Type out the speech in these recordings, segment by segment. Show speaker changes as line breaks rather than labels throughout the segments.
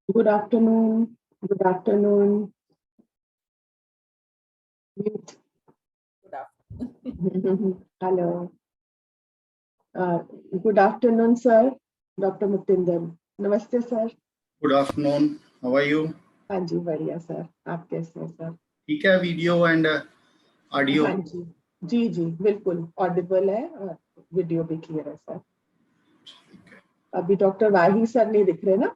Good afternoon. Good afternoon. Mute.
Good afternoon.
Hello. Uh, Good afternoon, sir. Dr. Muktinder. नमस्ते sir.
Good afternoon, how are you?
हाँ जी, बढ़िया sir. आप कैसे हैं सर?
ठीक है, वीडियो एंड ऑडियो?
हाँ जी, जी जी बिल्कुल ऑडिबल है और वीडियो भी क्लियर है सर. अभी डॉक्टर वाही सर नहीं दिख रहे ना?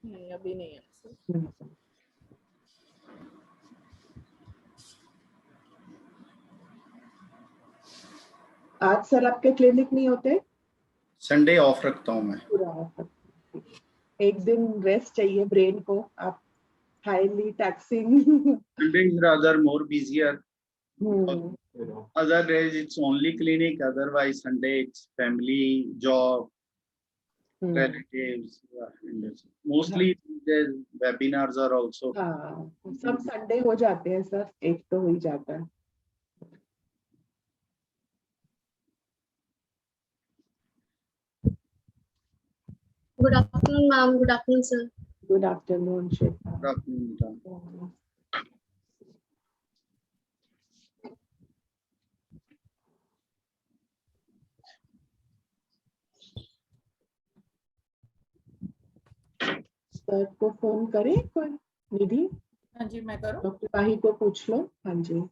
नहीं, अभी नहीं है सर.
आज सर आपके क्लिनिक नहीं होते?
संडे ऑफ रखता हूँ मैं.
पूरा ऑफ. एक दिन रेस्ट चाहिए ब्रेन को. आप highly taxing.
Sunday is rather more busier. Other days it's only clinic, otherwise Sunday it's family, job, relatives, and mostly there's webinars are also.
हाँ, सब संडे हो जाते हैं सर. एक तो हो ही जाता है.
Good afternoon, ma'am. Good afternoon, sir.
Good afternoon Shweta.
Good afternoon.
Sir को फोन करें कोई? निधि,
हाँ जी, मैं करूँ.
डॉक्टर वाही को पूछ लो. हाँ जी.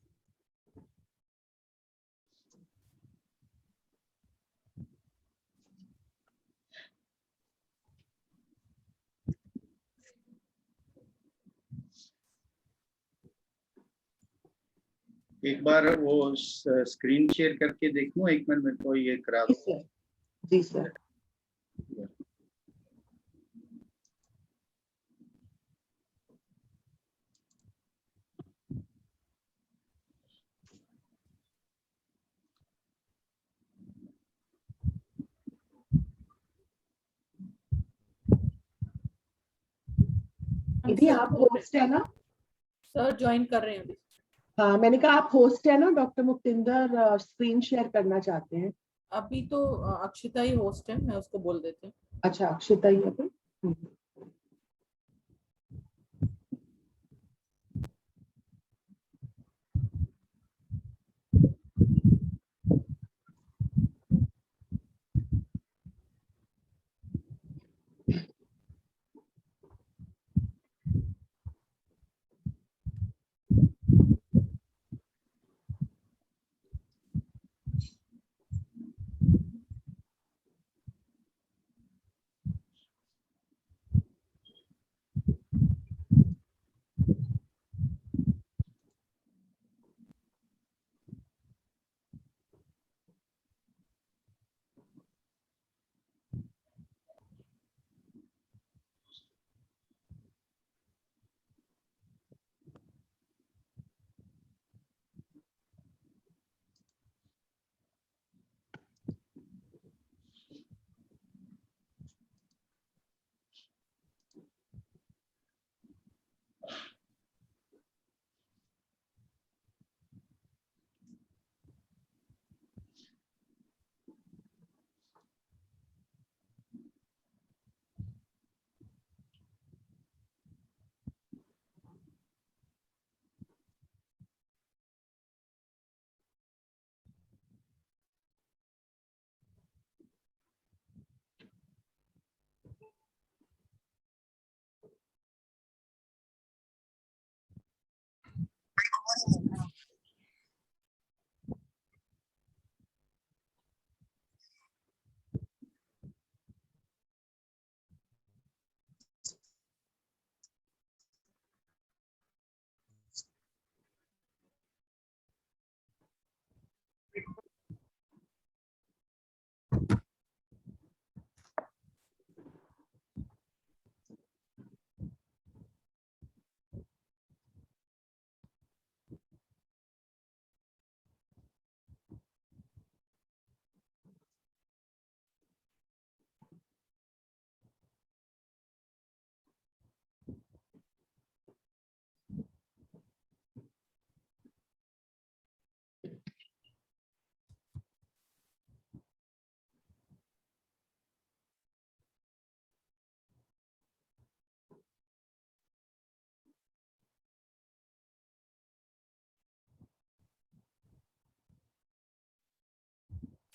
एक बार वो स्क्रीन शेयर करके देखूं, एक मिनट मेरे को ये करा
जी
दो.
सर. जी सर. निधि आप होस्ट है ना?
सर ज्वाइन कर रहे हैं अभी.
हाँ, मैंने कहा आप होस्ट है ना? डॉक्टर मुक्तिंदर स्क्रीन शेयर करना चाहते हैं.
अभी तो अक्षिता ही होस्ट है, मैं उसको बोल देती हूँ.
अच्छा, अक्षिता ही है तो.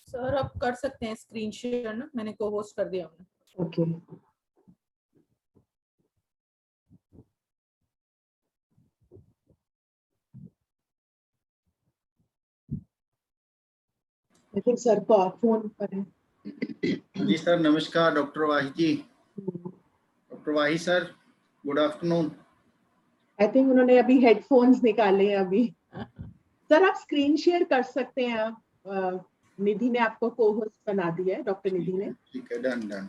सर अब कर सकते हैं स्क्रीन शेयर ना, मैंने को होस्ट कर दिया हमने।
ओके आई थिंक सर को आप फोन पर है।
जी सर, नमस्कार doctor Wahi ji. Doctor Wahi sir, good afternoon.
I think उन्होंने अभी हेडफोन्स निकाले हैं अभी। सर आप स्क्रीन शेयर कर सकते हैं। निधि ने आपको को होस्ट बना दिया है, डॉक्टर निधि ने।
ठीक है, done done.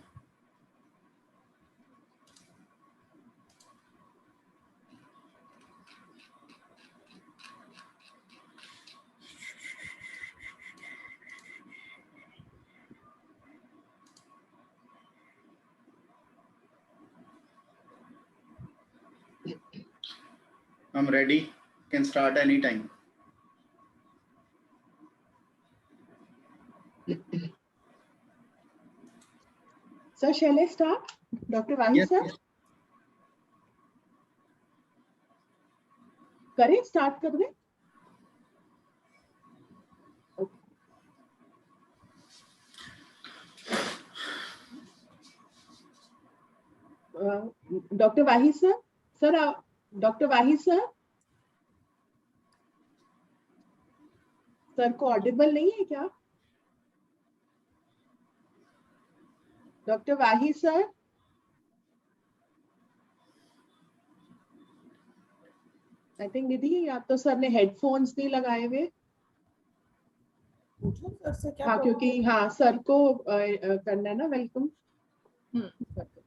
I'm ready. Can start anytime.
Sir शैले start, doctor Wahi
Yes,
sir
yes.
करें, स्टार्ट कर दें। Doctor Wahi sir, doctor Wahi sir को ऑडिबल नहीं है क्या? Doctor Wahi sir, I think Nidhi या तो सर ने हेडफोन्स नहीं लगाए हुए।
पूछो सर से क्या
हाँ
problem
क्योंकि हाँ सर को करना है ना वेलकम।
है? करते।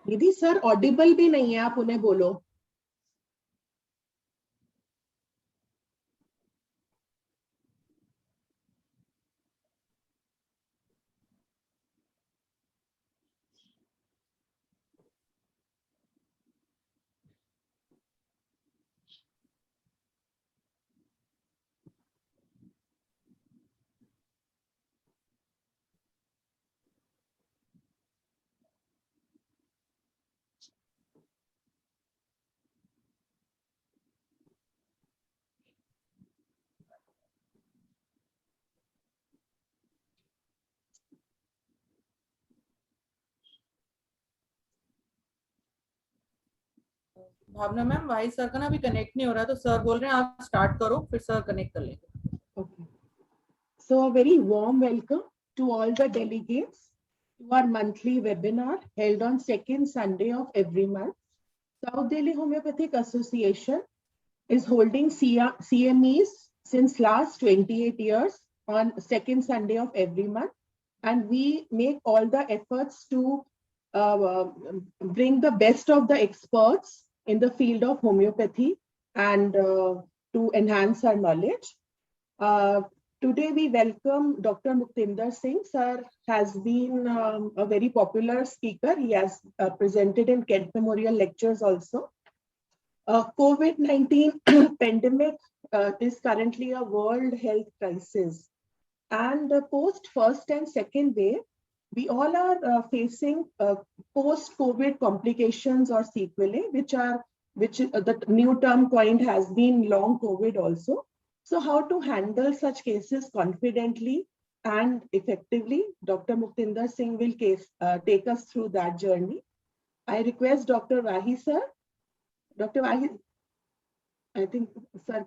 निधि सर ऑडिबल भी नहीं है, आप उन्हें बोलो।
भावना मैम, वाही सर का ना अभी कनेक्ट नहीं हो रहा, तो सर बोल रहे हैं आप स्टार्ट करो, फिर सर कनेक्ट कर लेंगे।
Okay. So a very warm welcome to all the delegates to our monthly webinar held on second Sunday of every month. South Delhi Homeopathic Association is holding CMEs since last 28 years on second Sunday of every month. And we make all the efforts to bring the best of the experts in the field of homeopathy and to enhance our knowledge. Today we welcome Dr. Muktinder Singh. Sir has been a very popular speaker. He has presented in Kent Memorial Lectures also. COVID-19 pandemic is currently a world health crisis. And post first and second wave, we all are facing post-COVID complications or sequelae, which the new term coined has been long COVID also. So how to handle such cases confidently and effectively, Dr. Muktinder Singh will take us through that journey. I request Dr. Wahi sir. Dr. Wahi, I think sir,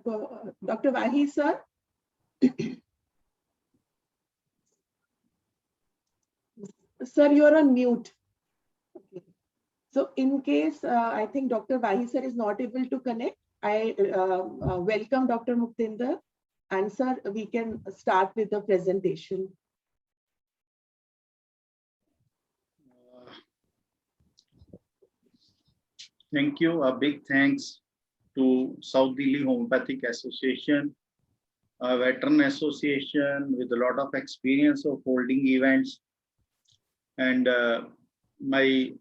Dr. Wahi sir. Sir, you're on mute. Okay. So in case I think Dr. Wahi sir is not able to connect, I welcome Dr. Muktinder, and sir, we can start with the presentation.
Thank you. A big thanks to South Delhi Homeopathic Association, a veteran association with a lot of experience of holding events, and my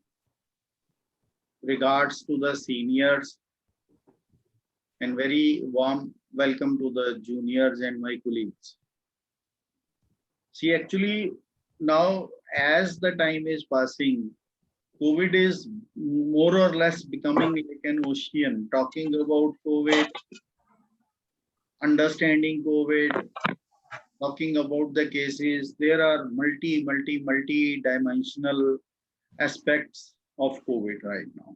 regards to the seniors, and very warm welcome to the juniors and my colleagues. See, actually, now as the time is passing, COVID is more or less becoming like an ocean. Talking about COVID, understanding COVID, talking about the cases, there are multi-dimensional aspects of COVID right now.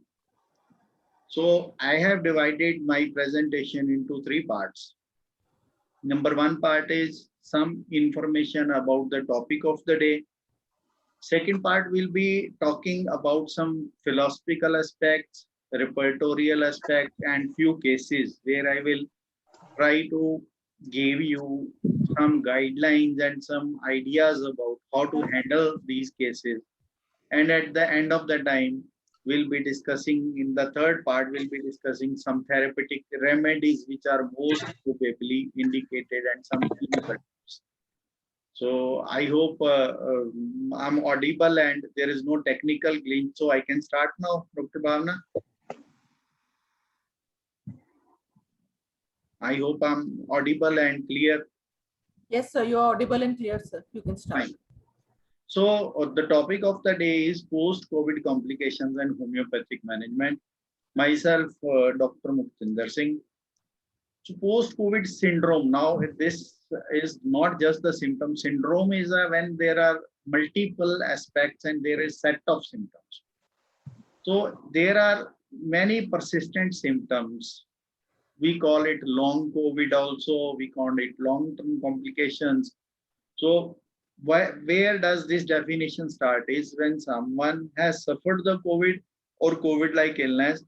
So I have divided my presentation into 3 parts. Number 1 part is some information about the topic of the day. Second part will be talking about some philosophical aspects, repertorial aspect, and few cases where I will try to give you some guidelines and some ideas about how to handle these cases. And at the end of the time, we'll be discussing, in the third part, we'll be discussing some therapeutic remedies which are most probably indicated and some clinical tips. So I hope I'm audible and there is no technical glitch. So I can start now, Dr. Bhavna. I hope I'm audible and clear.
Yes, sir. You are audible and clear, sir. You can start.
Fine. So the topic of the day is post-COVID complications and homeopathic management. Myself, Dr. Muktinder Singh. So post-COVID syndrome, now this is not just the symptom. Syndrome is when there are multiple aspects and there is set of symptoms. So there are many persistent symptoms. We call it long COVID also, we call it long-term complications. So where does this definition start? Is when someone has suffered the COVID or COVID-like illness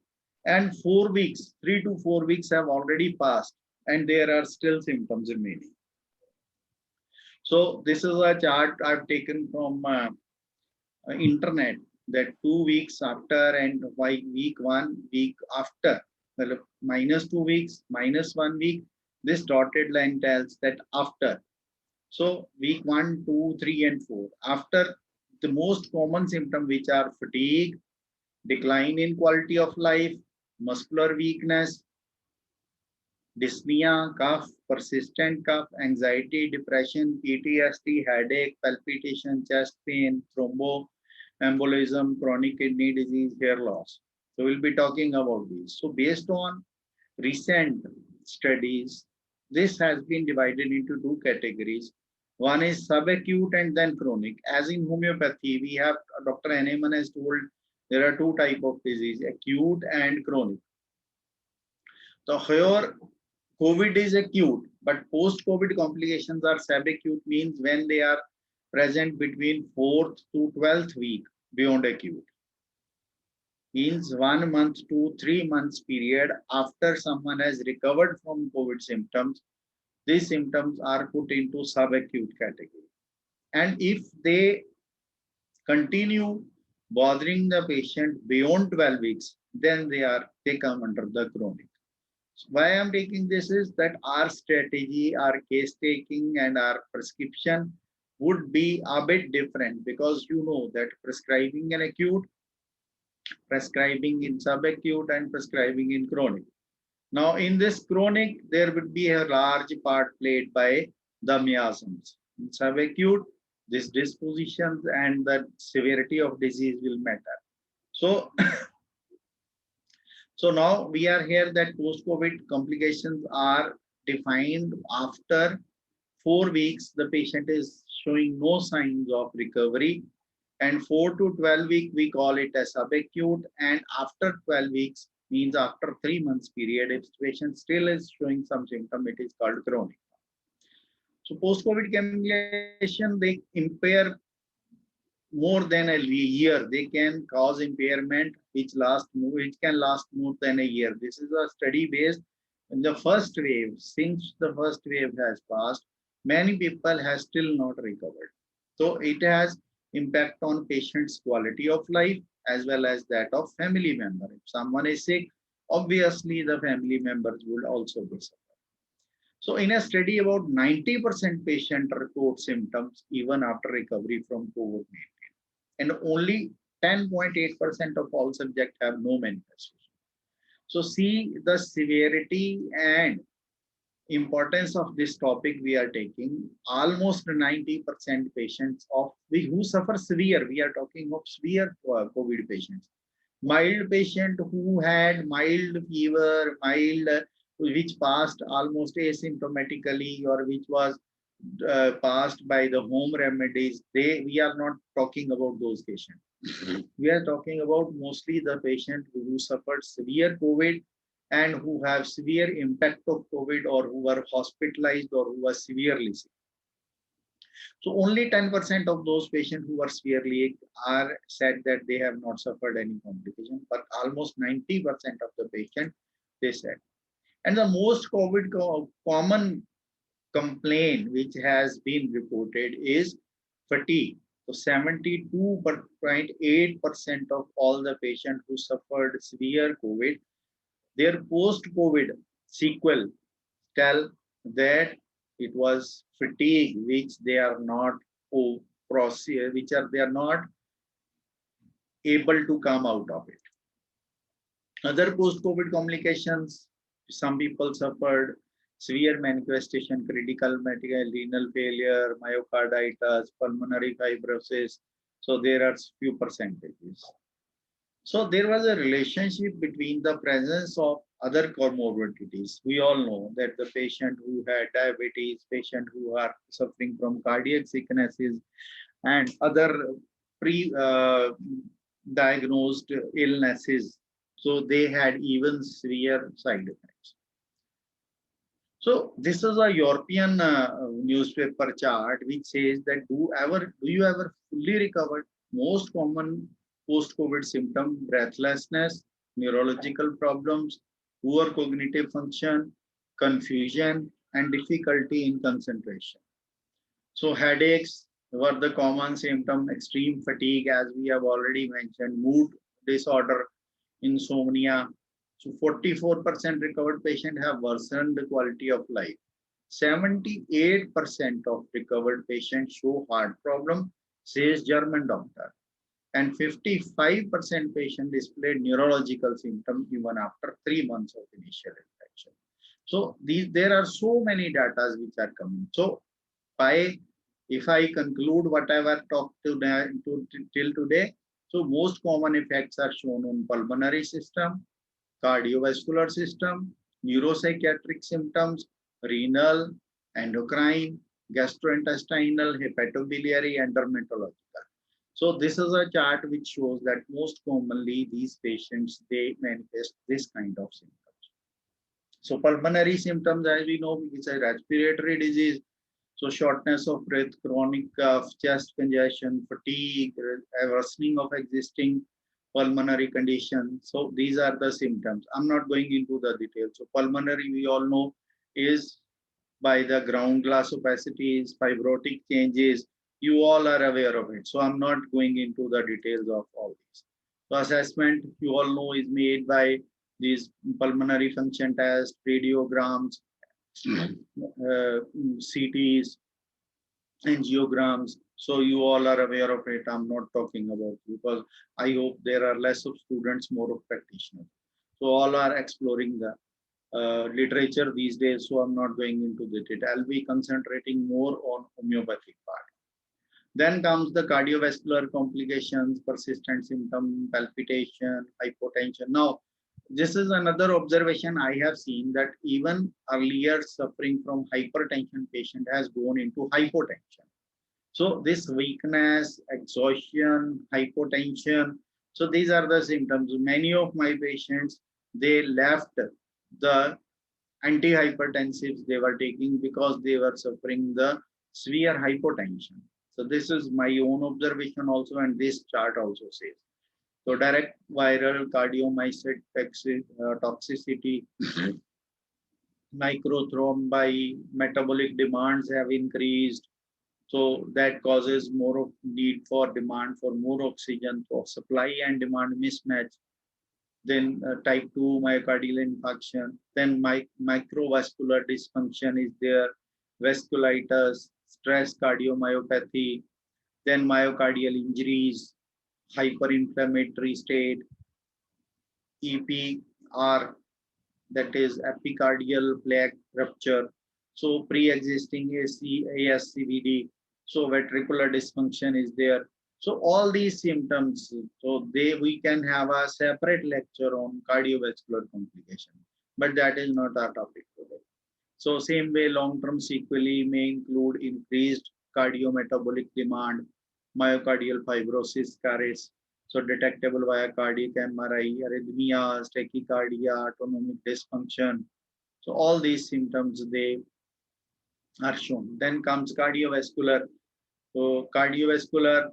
and 4 weeks, 3 to 4 weeks have already passed and there are still symptoms remaining. So this is a chart I've taken from internet, that 2 weeks after and week 1 week after, minus 2 weeks, minus 1 week, this dotted line tells that after. So week 1, 2, 3, and 4. After, the most common symptoms which are fatigue, decline in quality of life, muscular weakness, dyspnea, cough, persistent cough, anxiety, depression, PTSD, headache, palpitation, chest pain, thromboembolism, chronic kidney disease, hair loss. So we'll be talking about these. So based on recent studies, this has been divided into 2 categories. One is subacute and then chronic. As in homeopathy, we have, Dr. Henneman has told, there are 2 types of disease, acute and chronic. So here, COVID is acute, but post-COVID complications are subacute, means when they are present between 4th to 12th week beyond acute. Means 1 month to 3 months period after someone has recovered from COVID symptoms, these symptoms are put into subacute category. And if they continue bothering the patient beyond 12 weeks, then they come under the chronic. So why I'm taking this is that our strategy, our case taking, and our prescription would be a bit different, because you know that prescribing in acute, prescribing in subacute, and prescribing in chronic. Now, in this chronic, there would be a large part played by the miasms. In subacute, this dispositions and the severity of disease will matter. So, so now we are here that post-COVID complications are defined after 4 weeks, the patient is showing no signs of recovery. And 4 to 12 week, we call it as subacute. And after 12 weeks, means after 3 months period, if the patient still is showing some symptom, it is called chronic. So post-COVID complication, they impair more than a year. They can cause impairment which can last more than a year. This is a study based in the first wave. Since the first wave has passed, many people have still not recovered. So it has impact on patient's quality of life, as well as that of family member. If someone is sick, obviously the family members will also be suffer. So in a study, about 90% patient report symptoms even after recovery from COVID-19. And only 10.8% of all subjects have no manifestation. So see the severity and importance of this topic we are taking. Almost 90% patients of who suffer severe, we are talking of severe COVID patients. Mild patient who had mild fever, which passed almost asymptomatically, or which was passed by the home remedies, we are not talking about those patients. We are talking about mostly the patient who suffered severe COVID and who have severe impact of COVID, or who were hospitalized, or who were severely sick. So only 10% of those patients who are severely ill are said that they have not suffered any complication, but almost 90% of the patient they said. And the most common complaint which has been reported is fatigue. So 72.8% of all the patients who suffered severe COVID, their post-COVID sequel tell that it was fatigue which they are not they are not able to come out of it. Other post-COVID complications, some people suffered severe manifestation, critical renal failure, myocarditis, pulmonary fibrosis. So there are few percentages. So there was a relationship between the presence of other comorbidities. We all know that the patient who had diabetes, patient who are suffering from cardiac sicknesses and other pre-diagnosed illnesses, so they had even severe side effects. So this is a European newspaper chart which says that do you ever fully recovered? Most common post-COVID symptom: breathlessness, neurological problems, poor cognitive function, confusion, and difficulty in concentration. So headaches were the common symptom, extreme fatigue, as we have already mentioned, mood disorder, insomnia. So 44% recovered patients have worsened the quality of life. 78% of recovered patients show heart problem, says German doctor. And 55% patients displayed neurological symptoms even after 3 months of initial infection. So there are so many data which are coming. So if I conclude whatever talked till today, so most common effects are shown on pulmonary system, cardiovascular system, neuropsychiatric symptoms, renal, endocrine, gastrointestinal, hepatobiliary, and dermatological. So this is a chart which shows that most commonly these patients, they manifest this kind of symptoms. So pulmonary symptoms, as we know, it's a respiratory disease. So shortness of breath, chronic chest congestion, fatigue, worsening of existing pulmonary condition. So these are the symptoms. I'm not going into the details. So pulmonary, we all know, is by the ground glass opacities, fibrotic changes. You all are aware of it. So I'm not going into the details of all these. So assessment, you all know, is made by these pulmonary function tests, radiograms, CTs, angiograms. So you all are aware of it. I'm not talking about it because I hope there are less of students, more of practitioners. So all are exploring the literature these days. So I'm not going into the detail. I'll be concentrating more on homeopathic part. Then comes the cardiovascular complications, persistent symptom, palpitation, hypotension. Now, this is another observation I have seen, that even earlier suffering from hypertension patient has gone into hypotension. So this weakness, exhaustion, hypotension. So these are the symptoms. Many of my patients, they left the antihypertensives they were taking because they were suffering the severe hypotension. So this is my own observation also, and this chart also says. So direct viral cardiomyocyte toxicity, microthrombi, metabolic demands have increased. So that causes more of need for demand for more oxygen, for supply and demand mismatch. Then type 2 myocardial infarction, then microvascular dysfunction is there, vasculitis, stress cardiomyopathy, then myocardial injuries, hyperinflammatory state, EPR, that is epicardial plaque rupture. So pre-existing ASCVD, so ventricular dysfunction is there. So all these symptoms, so we can have a separate lecture on cardiovascular complication, but that is not our topic today. So same way, long-term sequelae may include increased cardiometabolic demand, myocardial fibrosis, caries, so detectable via cardiac MRI, arrhythmias, tachycardia, autonomic dysfunction. So all these symptoms, they are shown. Then comes cardiovascular. So cardiovascular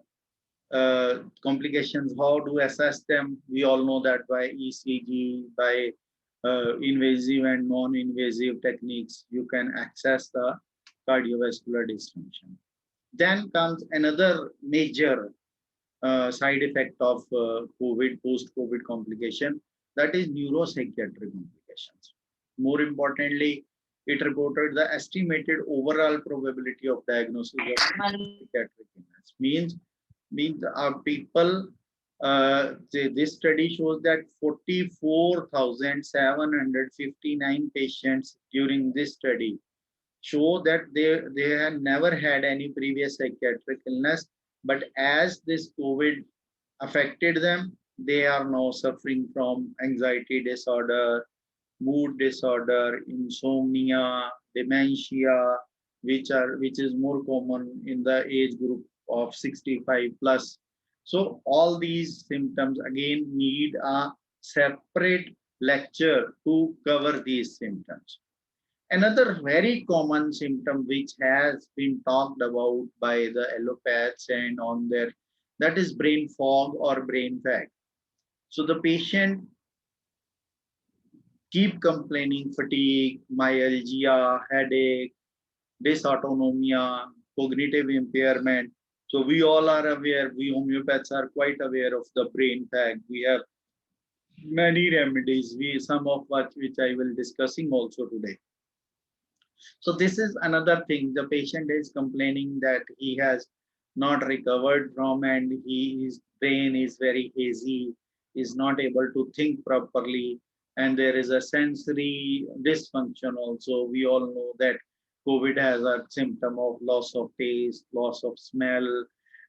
complications, how to assess them? We all know that by ECG, by invasive and non-invasive techniques, you can access the cardiovascular dysfunction. Then comes another major side effect of COVID, post-COVID complication, that is neuropsychiatric complications. More importantly, it reported the estimated overall probability of diagnosis of psychiatric illness. Means people, this study shows that 44,759 patients during this study show that they had never had any previous psychiatric illness, but as this COVID affected them, they are now suffering from anxiety disorder, mood disorder, insomnia, dementia, which is more common in the age group of 65 plus. So all these symptoms again need a separate lecture to cover these symptoms. Another very common symptom which has been talked about by the allopaths and on their, that is brain fog or brain fag. So the patient keep complaining fatigue, myalgia, headache, dysautonomia, cognitive impairment. So we all are aware, we homeopaths are quite aware of the brain fag. We have many remedies, some of which I will discussing also today. So this is another thing. The patient is complaining that he has not recovered from, and his brain is very hazy, is not able to think properly, and there is a sensory dysfunction also. We all know that COVID has a symptom of loss of taste, loss of smell,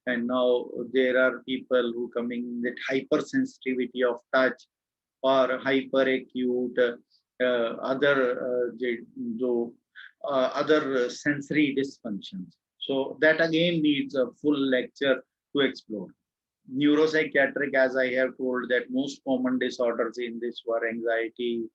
and now there are people who coming with hypersensitivity of touch or hyperacute other sensory dysfunctions. So that again needs a full lecture to explore. Neuropsychiatric, as I have told, that most common disorders in this were anxiety,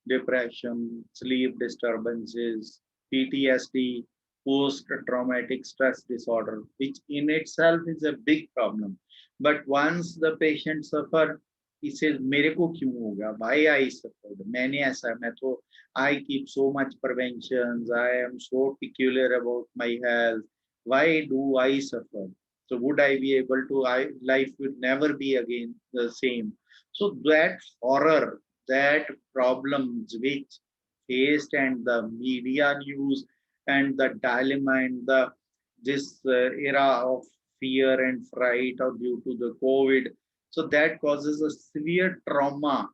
depression, sleep disturbances, PTSD, post-traumatic stress disorder, which in itself is a big problem. But once the patient suffer, he says, मेरे को क्यों होगा? Why I suffered? मैंने ऐसा, मैं तो, I keep so much preventions. I am so peculiar about my health. Why do I suffer? So would I be able to? Life would never be again the same. So that horror, that problems which faced, and the media news and the dilemma and this era of fear and fright or due to the COVID. So that causes a severe trauma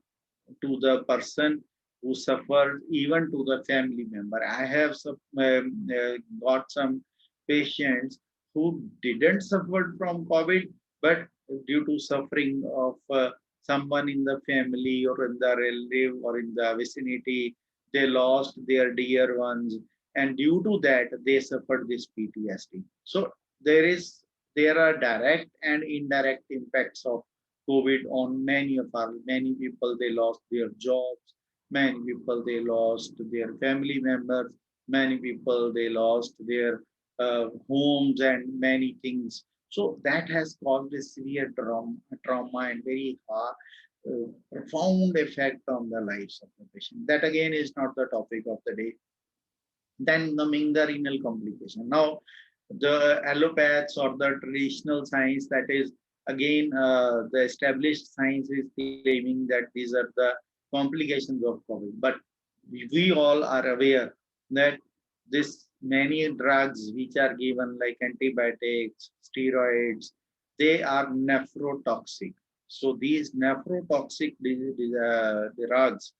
to the person who suffers, even to the family member. I have got some patients who didn't suffer from COVID, but due to suffering of someone in the family or in the relative or in the vicinity, they lost their dear ones, and due to that they suffered this PTSD. So there are direct and indirect impacts of COVID on many people. They lost their jobs, many people they lost their family members, many people they lost their homes and many things. So that has caused a severe trauma and very profound effect on the lives of the patient. That again is not the topic of the day. Then coming the renal complication. Now, the allopaths or the traditional science, that is again the established science is claiming that these are the complications of COVID. But we all are aware that this many drugs which are given like antibiotics, steroids, they are nephrotoxic. So these nephrotoxic drugs,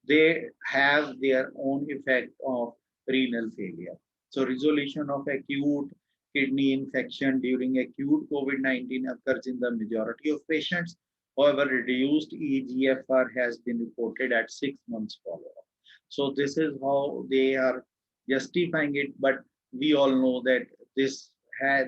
they have their own effect of renal failure. So resolution of acute kidney infection during acute COVID-19 occurs in the majority of patients. However, reduced eGFR has been reported at 6 months follow-up. So this is how they are justifying it, but we all know that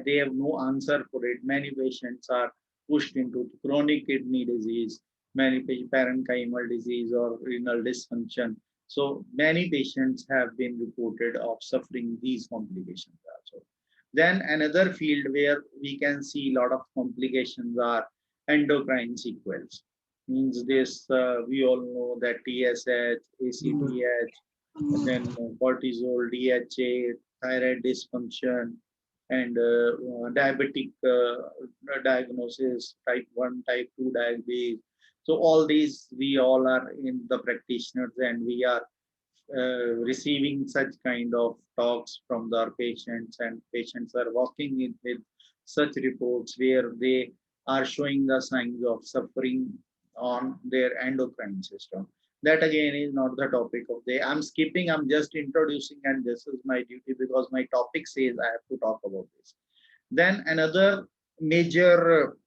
they have no answer for it. Many patients are pushed into chronic kidney disease, many parenchymal disease or renal dysfunction. So many patients have been reported of suffering these complications also. Then another field where we can see a lot of complications are endocrine sequels. Means this, we all know that TSH, ACTH, then cortisol, DHA, thyroid dysfunction, and diabetic diagnosis, type 1, type 2 diabetes. So all these, we all are in the practitioners and we are receiving such kind of talks from our patients, and patients are walking in with such reports where they are showing the signs of suffering on their endocrine system. That again is not the topic of the day. I'm skipping, I'm just introducing, and this is my duty because my topic says I have to talk about this. Then another major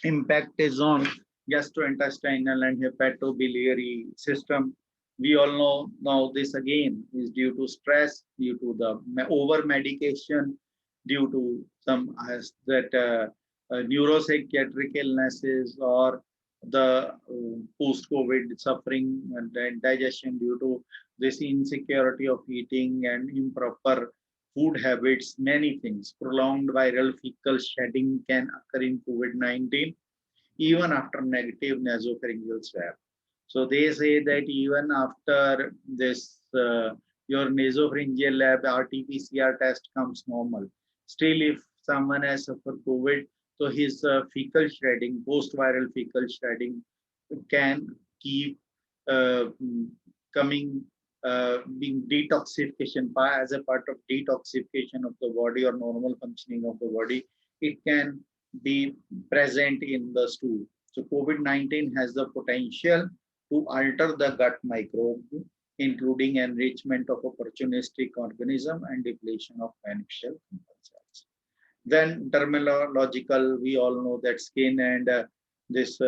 impact is on gastrointestinal and hepatobiliary system. We all know now this again is due to stress, due to the over medication, due to some neuropsychiatric illnesses, or the post-COVID suffering and digestion due to this insecurity of eating and improper food habits, many things. Prolonged viral fecal shedding can occur in COVID-19 even after negative nasopharyngeal swab. So they say that even after this, your nasopharyngeal lab RT-PCR test comes normal, still if someone has suffered COVID, so his fecal shredding, post-viral fecal shredding can keep coming, being detoxification as a part of detoxification of the body or normal functioning of the body. It can be present in the stool. So COVID-19 has the potential to alter the gut microbe, including enrichment of opportunistic organism and depletion of beneficial cells. Then terminological, we all know that skin and this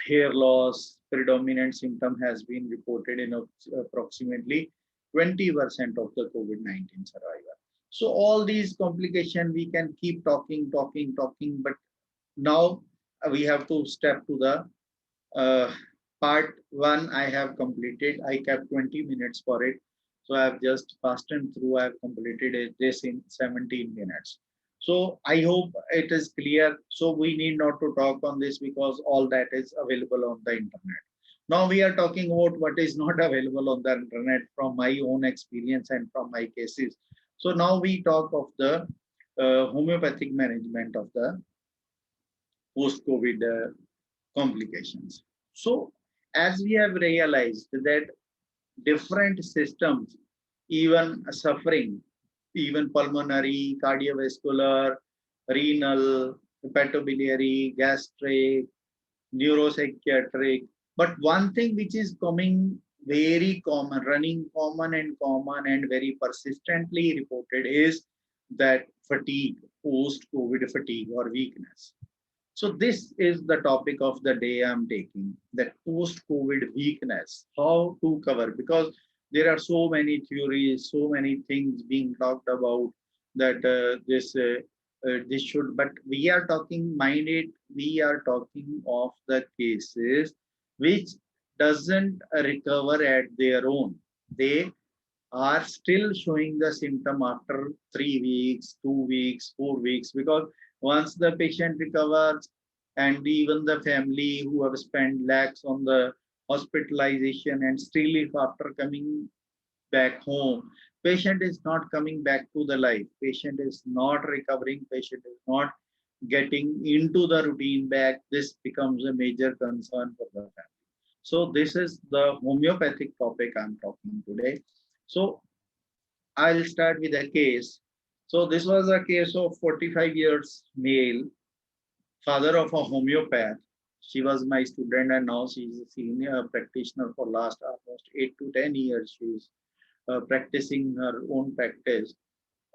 hair loss predominant symptom has been reported in approximately 20% of the COVID-19 survivor. So all these complications we can keep talking, but now we have to step to the part 1. I have completed. I kept 20 minutes for it. So I have just fastened through. I have completed this in 17 minutes. So I hope it is clear. So we need not to talk on this because all that is available on the internet. Now we are talking about what is not available on the internet from my own experience and from my cases. So now we talk of the homeopathic management of the post-COVID complications. So as we have realized that different systems, even suffering, even pulmonary, cardiovascular, renal, hepatobiliary, gastric, neuropsychiatric. But one thing which is coming very common, running common and very persistently reported is that fatigue, post-COVID fatigue or weakness. So this is the topic of the day I'm taking, that post-COVID weakness, how to cover, because there are so many theories, so many things being talked about that this should, but we are talking, mind it, we are talking of the cases which doesn't recover at their own. They are still showing the symptom after 3 weeks, 2 weeks, 4 weeks, because once the patient recovers, and even the family who have spent lakhs on the hospitalization, and still if after coming back home, patient is not coming back to the life, patient is not recovering, patient is not getting into the routine back, this becomes a major concern for the family. So this is the homeopathic topic I'm talking today. So I'll start with a case. So this was a case of 45 years male, father of a homeopath. She was my student and now she's a senior practitioner for last almost 8 to 10 years. She's practicing her own practice.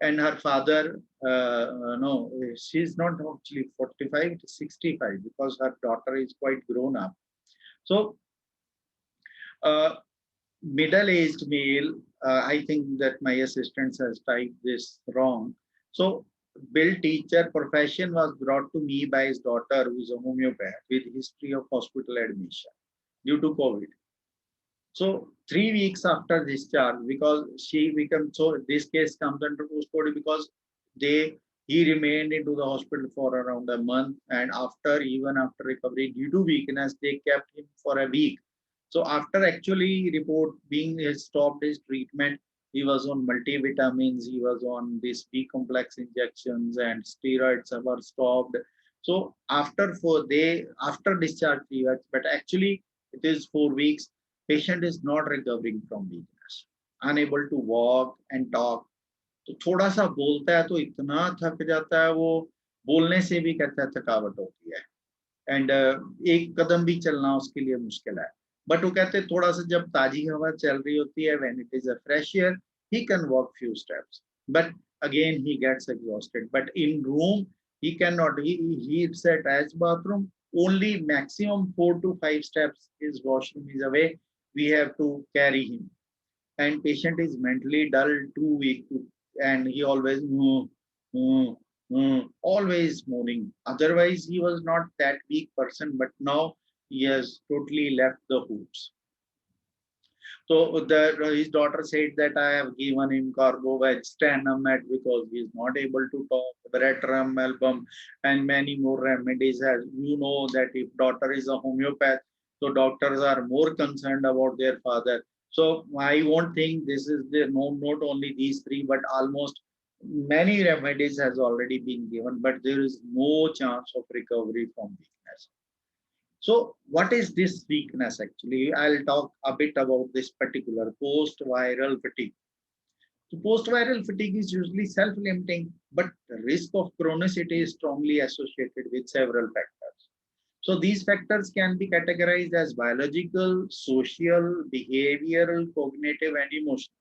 And her father, no, she's not actually 45 to 65 because her daughter is quite grown up. So uh, middle-aged male, I think that my assistant has typed this wrong. So bill teacher profession was brought to me by his daughter, who is a homeopath with history of hospital admission due to COVID. So 3 weeks after discharge, because she became, so this case comes under post-COVID because he remained into the hospital for around a month, and even after recovery due to weakness, they kept him for a week. So after actually report being stopped his treatment, he was on multivitamins, he was on these B complex injections, and steroids were stopped. So after discharge 3 weeks, but actually it is 4 weeks, patient is not recovering from weakness, unable to walk and talk. तो थोड़ा सा बोलता है तो इतना थक जाता है, वो बोलने से भी कहता है थकावट होती है, एंड एक कदम भी चलना उसके लिए मुश्किल है. बट वो कहते हैं थोड़ा सा जब ताजी हवा चल रही होती है, when it is a fresh air, he can walk few steps, but again he gets exhausted. But in room he cannot, he said as bathroom only maximum 4 to 5 steps, his washroom is away, we have to carry him, and patient is mentally dull, too weak to, and he always always moaning. Otherwise he was not that weak person, but now he has totally left the hoops. So his daughter said that I have given him Carbovet, Stanamet, because he is not able to talk, Brettram, Album, and many more remedies. As you know that if daughter is a homeopath, so doctors are more concerned about their father. So I won't think this is the not only these three, but almost many remedies has already been given, but there is no chance of recovery from weakness. So what is this weakness actually? I'll talk a bit about this particular post-viral fatigue. So post-viral fatigue is usually self-limiting, but the risk of chronicity is strongly associated with several factors. So these factors can be categorized as biological, social, behavioral, cognitive, and emotional.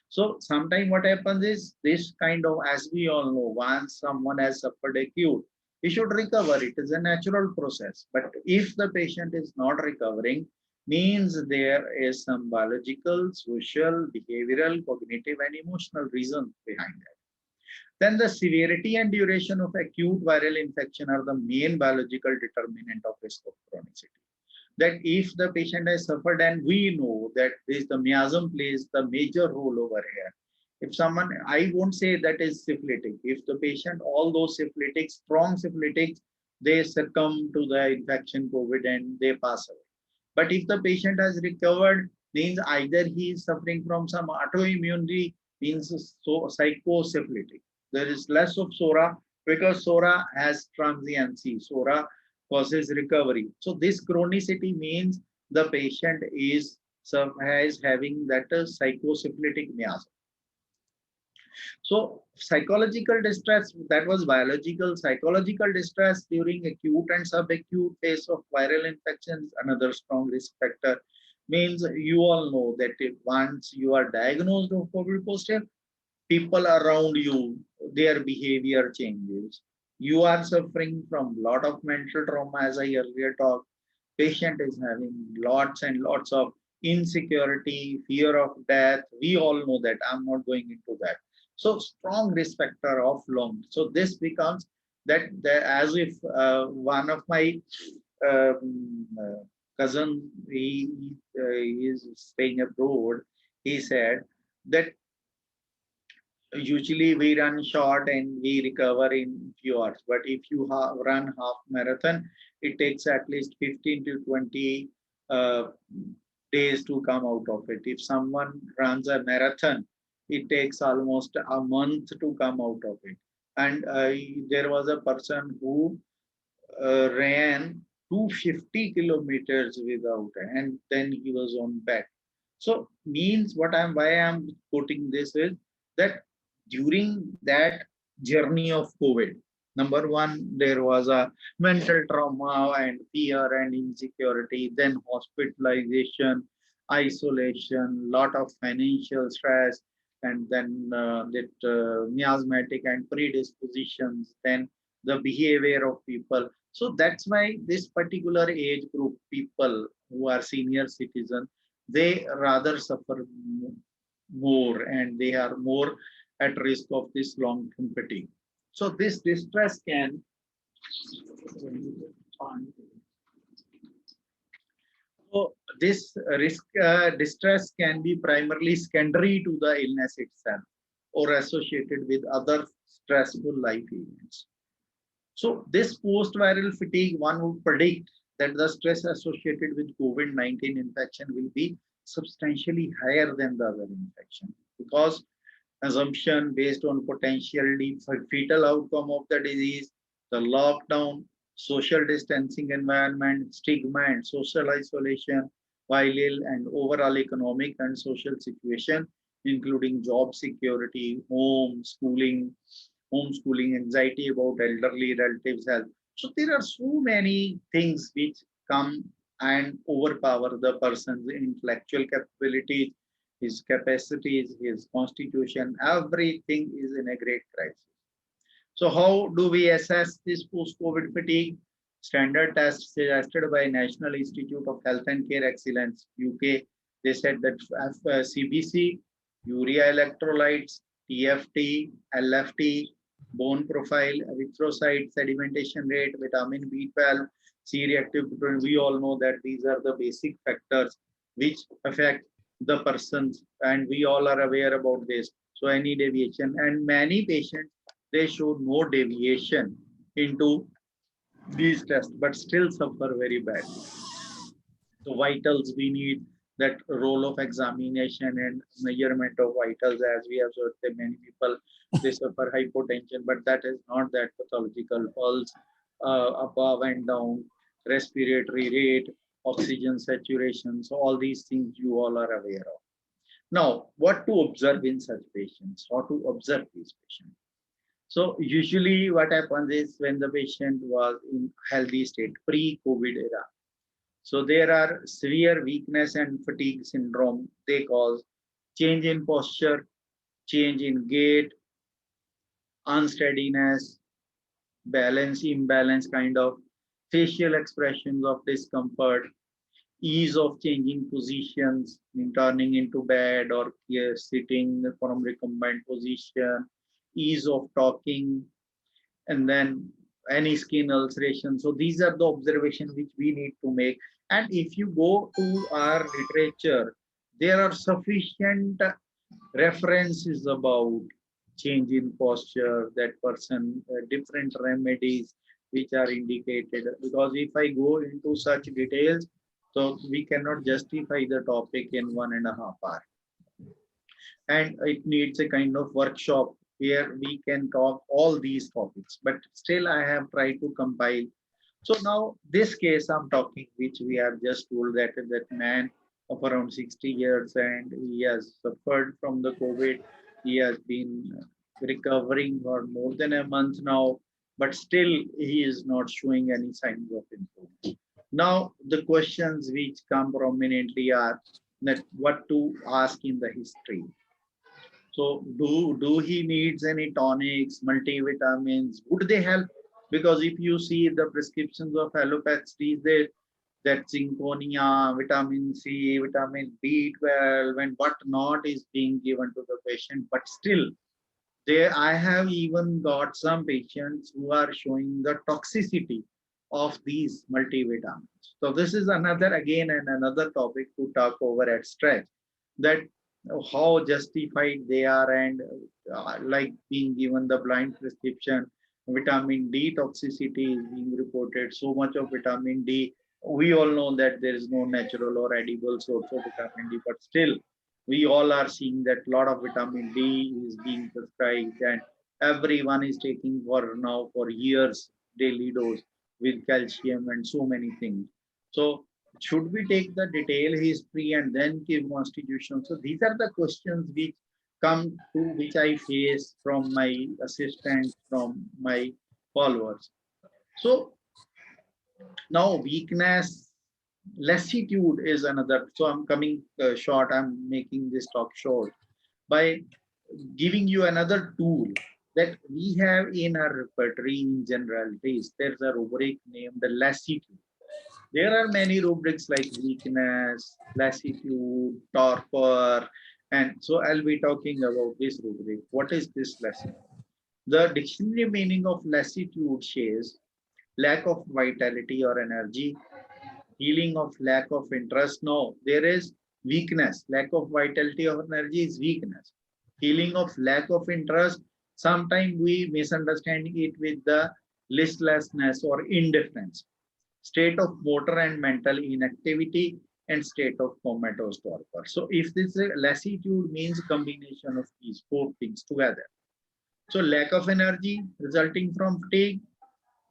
So sometimes what happens is this kind of, as we all know, once someone has suffered acute, he should recover. It is a natural process. But if the patient is not recovering, means there is some biological, social, behavioral, cognitive, and emotional reasons behind that. Then the severity and duration of acute viral infection are the main biological determinant of risk of chronicity. That if the patient has suffered, and we know that the miasm plays the major role over here. If someone, I won't say that is syphilitic. If the patient, all those syphilitic, strong syphilitics, they succumb to the infection COVID and they pass away. But if the patient has recovered, means either he is suffering from some autoimmunity, means so psychosyphilitic. There is less of SORA because SORA has transiency. SORA causes recovery. So this chronicity means the patient is having that psychosyphilitic miasm. So psychological distress, that was biological. Psychological distress during acute and subacute phase of viral infections, another strong risk factor. Means you all know that if once you are diagnosed with COVID positive, people around you, their behavior changes. You are suffering from a lot of mental trauma, as I earlier talked. Patient is having lots and lots of insecurity, fear of death. We all know that. I'm not going into that. So strong risk factor of lung. So this becomes that as if one of my cousin, he is staying abroad. He said that usually we run short and we recover in few hours. But if you run half marathon, it takes at least 15 to 20 days to come out of it. If someone runs a marathon, it takes almost a month to come out of it. And there was a person who ran 250 kilometers without, and then he was on bed. So means why I'm quoting this is that during that journey of COVID, number one, there was a mental trauma and fear and insecurity, then hospitalization, isolation, lot of financial stress, and then that miasmatic and predispositions, then the behavior of people. So that's why this particular age group people who are senior citizens, they rather suffer more and they are more at risk of this long-term fatigue. So this distress can so this risk distress can be primarily secondary to the illness itself or associated with other stressful life events. So this post-viral fatigue, one would predict that the stress associated with COVID-19 infection will be substantially higher than the other infection, because assumption based on potentially fatal outcome of the disease, the lockdown, social distancing environment, stigma and social isolation, while ill, and overall economic and social situation, including job security, homeschooling, anxiety about elderly relatives' health. So there are so many things which come and overpower the person's intellectual capabilities, his capacities, his constitution, everything is in a great crisis. So how do we assess this post-COVID fatigue? Standard tests suggested by National Institute of Health and Care Excellence, UK, they said that CBC, urea electrolytes, TFT, LFT, bone profile, erythrocyte sedimentation rate, vitamin B12, C-reactive protein. We all know that these are the basic factors which affect the persons, and we all are aware about this. So any deviation, and many patients, they show no deviation into these tests, but still suffer very badly. So vitals, we need that role of examination and measurement of vitals, as we have heard that many people, they suffer hypotension, but that is not that pathological. Pulse above and down, respiratory rate, oxygen saturation. So all these things you all are aware of. Now, what to observe in such patients? How to observe these patients? So usually what happens is when the patient was in healthy state, pre-COVID era, so there are severe weakness and fatigue syndrome. They cause change in posture, change in gait, unsteadiness, balance, imbalance, kind of facial expressions of discomfort, ease of changing positions, in turning into bed or sitting from recumbent position, ease of talking, and then any skin ulceration. So these are the observations which we need to make. And if you go to our literature, there are sufficient references about change in posture, that person, different remedies which are indicated. Because if I go into such details, so we cannot justify the topic in 1.5 hours. And it needs a kind of workshop where we can talk all these topics, but still I have tried to compile. So now this case I'm talking, which we have just told, that man of around 60 years, and he has suffered from the COVID. He has been recovering for more than a month now, but still he is not showing any signs of improvement. Now the questions which come prominently are that what to ask in the history. So do he needs any tonics, multivitamins? Would they help? Because if you see the prescriptions of allopathies these days, that zinconia, vitamin C, vitamin B12, and what not is being given to the patient. But still, there I have even got some patients who are showing the toxicity of these multivitamins. So this is another, again, and another topic to talk over at stretch, that how justified they are, and like being given the blind prescription. Vitamin D toxicity is being reported. So much of vitamin D, we all know that there is no natural or edible source of vitamin D, but still We all are seeing that a lot of vitamin D is being prescribed, and everyone is taking for now for years daily dose with calcium and so many things. So should we take the detailed history and then give constitution? So these are the questions which come to which I face from my assistants, from my followers. So now weakness, lassitude is another. So I'm coming short. I'm making this talk short by giving you another tool that we have in our repertory in generalities. There's a rubric named the lassitude. There are many rubrics like weakness, lassitude, torpor, and so I'll be talking about this rubric. What is this lassitude? The dictionary meaning of lassitude says lack of vitality or energy, healing of lack of interest. No, there is weakness. Lack of vitality or energy is weakness. Healing of lack of interest, sometimes we misunderstand it with the listlessness or indifference. State of motor and mental inactivity, and state of comatose torpor. So if this lassitude means combination of these four things together. So lack of energy resulting from fatigue,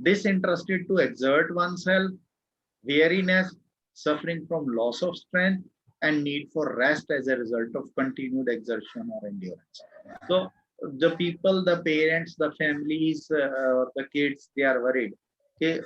disinterested to exert oneself, weariness, suffering from loss of strength, and need for rest as a result of continued exertion or endurance. So the people, the parents, the families, the kids, they are worried. Okay,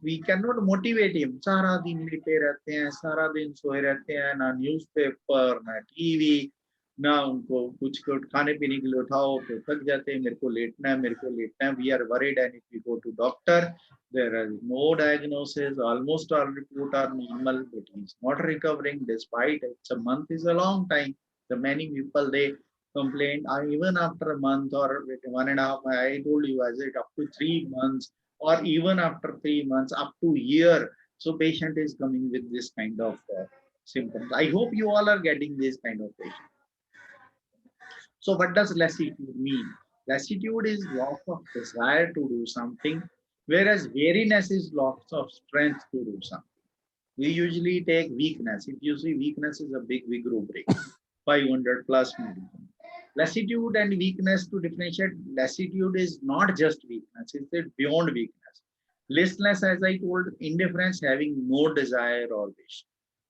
we cannot motivate him. सारा दिन लेटे रहते हैं, सारा दिन सोए रहते हैं, ना न्यूज़पेपर, ना टीवी, ना उनको कुछ खाने पीने के लिए उठाओ तो थक जाते हैं, मेरे को लेटना है, मेरे को लेटना है. We are worried, and if we go to doctor, there is no diagnosis, almost all report are normal, but he's not recovering despite it's a month is a long time. The many people they complain even after a month or 1.5. I told you, as it up to 3 months, or even after 3 months up to a year. So patient is coming with this kind of symptoms. I hope you all are getting this kind of patient. So what does lassitude mean? Lassitude is loss of desire to do something, whereas weariness is loss of strength to do something. We usually take weakness. If you see, weakness is a big rubric, 500 plus medicine. Lassitude and weakness, to differentiate, lassitude is not just weakness, it's beyond weakness. Listlessness, as I told, indifference, having no desire or wish.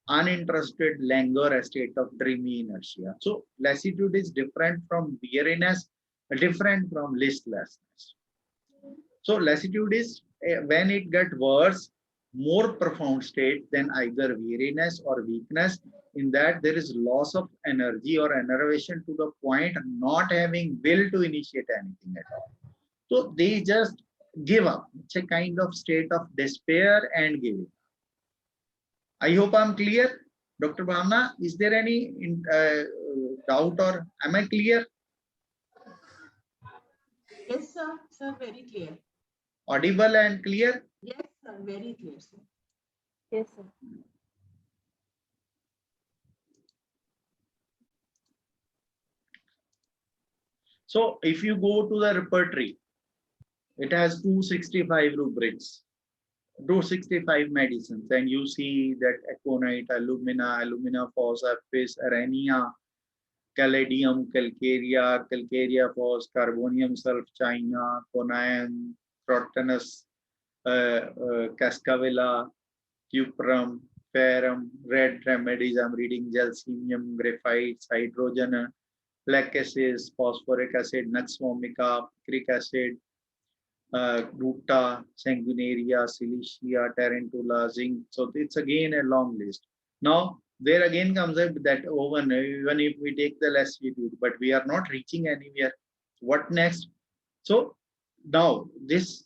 Uninterested, languor, a state of dreamy inertia. So lassitude is different from weariness, different from listlessness. So lassitude is when it gets worse, more profound state than either weariness or weakness, in that there is loss of energy or enervation to the point not having will to initiate anything at all. So they just give up. It's a kind of state of despair and giving. I hope I'm clear. Dr. Bhavna, is there any doubt, or am I clear?
Yes, sir. Sir, very clear.
Audible and clear?
Yes, sir. Very clear, sir.
Yes, sir.
So if you go to the repertory, it has 265 rubrics, 265 medicines, and you see that aconite, alumina, alumina phos, apis, arenia, caladium, calcarea, calcarea phos, carbonium sulf, china, conium, crotonus, cascavilla, cuprum, ferrum, red remedies. I'm reading gelsemium, graphite, hydrogen, black acids, phosphoric acid, nux vomica, picric acid, gluta, sanguinaria, silicia, tarantula, zinc. So it's again a long list. Now there again comes up that even if we take the lassitude, but we are not reaching anywhere. What next? So now this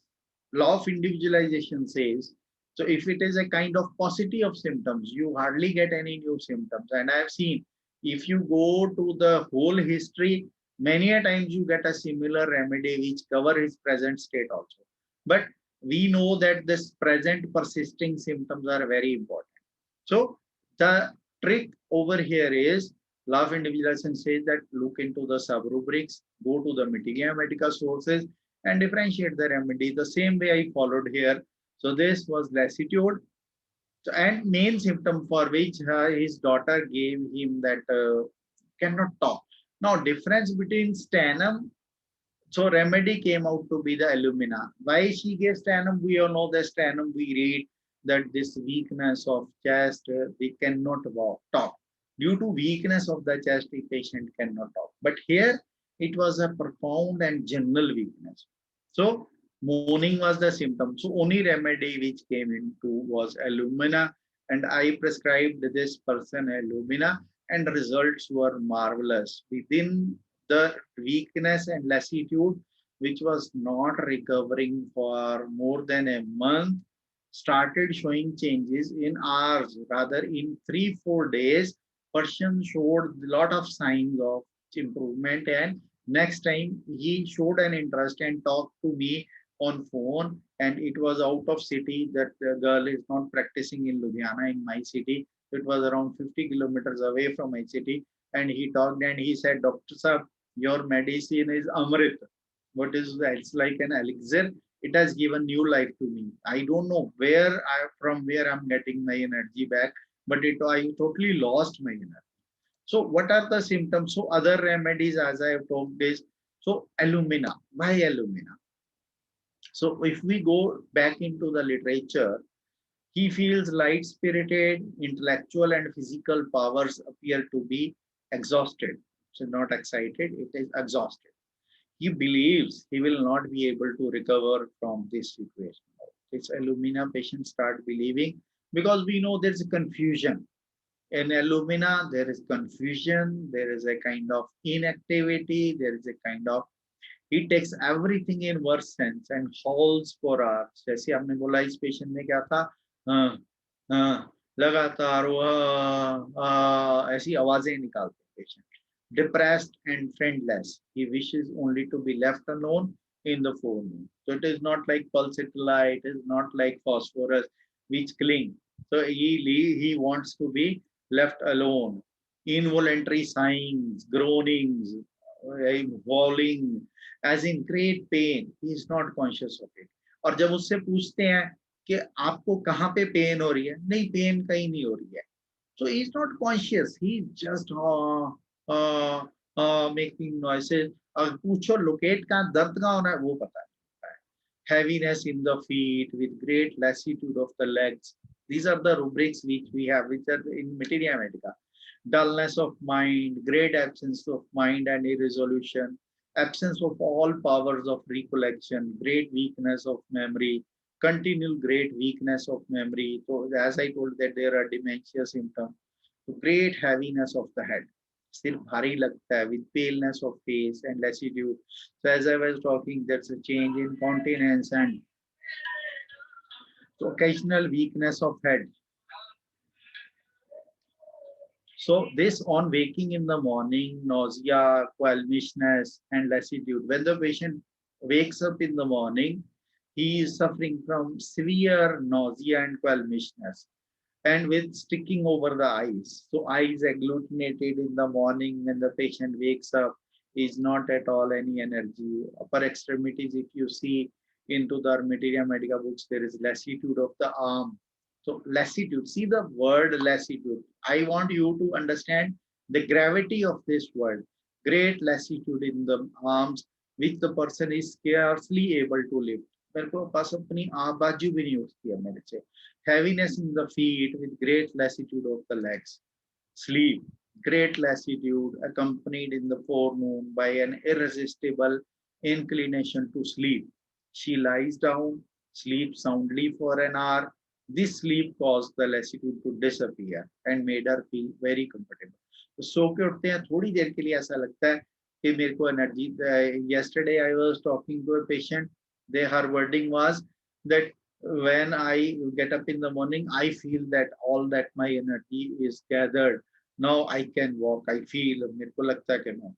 law of individualization says, so if it is a kind of paucity of symptoms, you hardly get any new symptoms. And I have seen, if you go to the whole history, many a times you get a similar remedy which cover his present state also. But we know that this present persisting symptoms are very important. So the trick over here is, law of individualization says that look into the sub-rubrics, go to the Mitigia Medica sources, and differentiate the remedy the same way I followed here. So this was lassitude, and main symptom for which his daughter gave him that cannot talk. Now, difference between sternum, so remedy came out to be the alumina. Why she gave sternum? We all know the sternum. We read that this weakness of chest, they cannot talk. Due to weakness of the chest, the patient cannot talk. But here, it was a profound and general weakness. So moaning was the symptom. So only remedy which came into was alumina, and I prescribed this person alumina, and results were marvelous. Within the weakness and lassitude, which was not recovering for more than a month, started showing changes in hours, rather in 3-4 days. Person showed a lot of signs of improvement, and next time he showed an interest and talked to me on phone, and it was out of city. That girl is not practicing in Ludhiana, in my city. It was around 50 kilometers away from my city, and he talked and he said, Dr. Saab, your medicine is Amrit. What is that? It's like an elixir. It has given new life to me. I don't know from where I'm getting my energy back, but I totally lost my energy. So what are the symptoms? So other remedies, as I have talked, is so alumina. Why alumina? So if we go back into the literature, he feels light-spirited, intellectual and physical powers appear to be exhausted. So not excited, it is exhausted. He believes he will not be able to recover from this situation. This alumina patients start believing, because we know there's a confusion. In alumina, there is confusion, there is a kind of inactivity, there is a kind of, he takes everything in worse sense and hauls for hours. जैसे आपने बोला इस patient में क्या था, लगातार ऐसी आवाजें निकालते patient. Depressed and friendless. He wishes only to be left alone in the forenoon. So it is not like pulsatilla, it is not like phosphorus which cling. So he wants to be left alone. Involuntary sighings, groanings, falling, as in great pain. He is not conscious of it. और जब उससे पूछते हैं कि आपको कहाँ पे pen हो रही है, नहीं पेन कहीं नहीं हो रही है. So he is not conscious. He just making noises. पूछो locate कहाँ दर्द कहाँ होना है वो पता नहीं. Heaviness in the feet with great lassitude of the legs. These are the rubrics which we have, which are in Materia Medica. Dullness of mind, great absence of mind and irresolution, absence of all powers of recollection, great weakness of memory, continual great weakness of memory. So as I told that there are dementia symptoms. So great heaviness of the head. Still bhari lagta hai, with paleness of face and lassitude. So as I was talking, there's a change in continence and so occasional weakness of head. So this on waking in the morning, nausea, qualmishness and lassitude. When the patient wakes up in the morning, he is suffering from severe nausea and qualmishness, and with sticking over the eyes. So eyes agglutinated in the morning when the patient wakes up, is not at all any energy. Upper extremities, if you see into the Materia Medica books, there is lassitude of the arm. So lassitude, see the word lassitude. I want you to understand the gravity of this word. Great lassitude in the arms, which the person is scarcely able to lift. मेरे को पास अपनी बाजू भी नहीं उठती है मेरे से. Heaviness in the feet with great lassitude of the legs. Sleep, great lassitude accompanied in the forenoon by an irresistible inclination to sleep. She lies down, sleeps soundly for an hour. This sleep caused the lassitude to disappear and made her feel very comfortable. तो सो के उठते हैं, थोड़ी देर के लिए ऐसा लगता है कि मेरे को energy. Yesterday I was talking to a patient. Her wording was that when I get up in the morning, I feel that all that my energy is gathered. Now I can walk. I feel मेरे को लगता है कि मैं.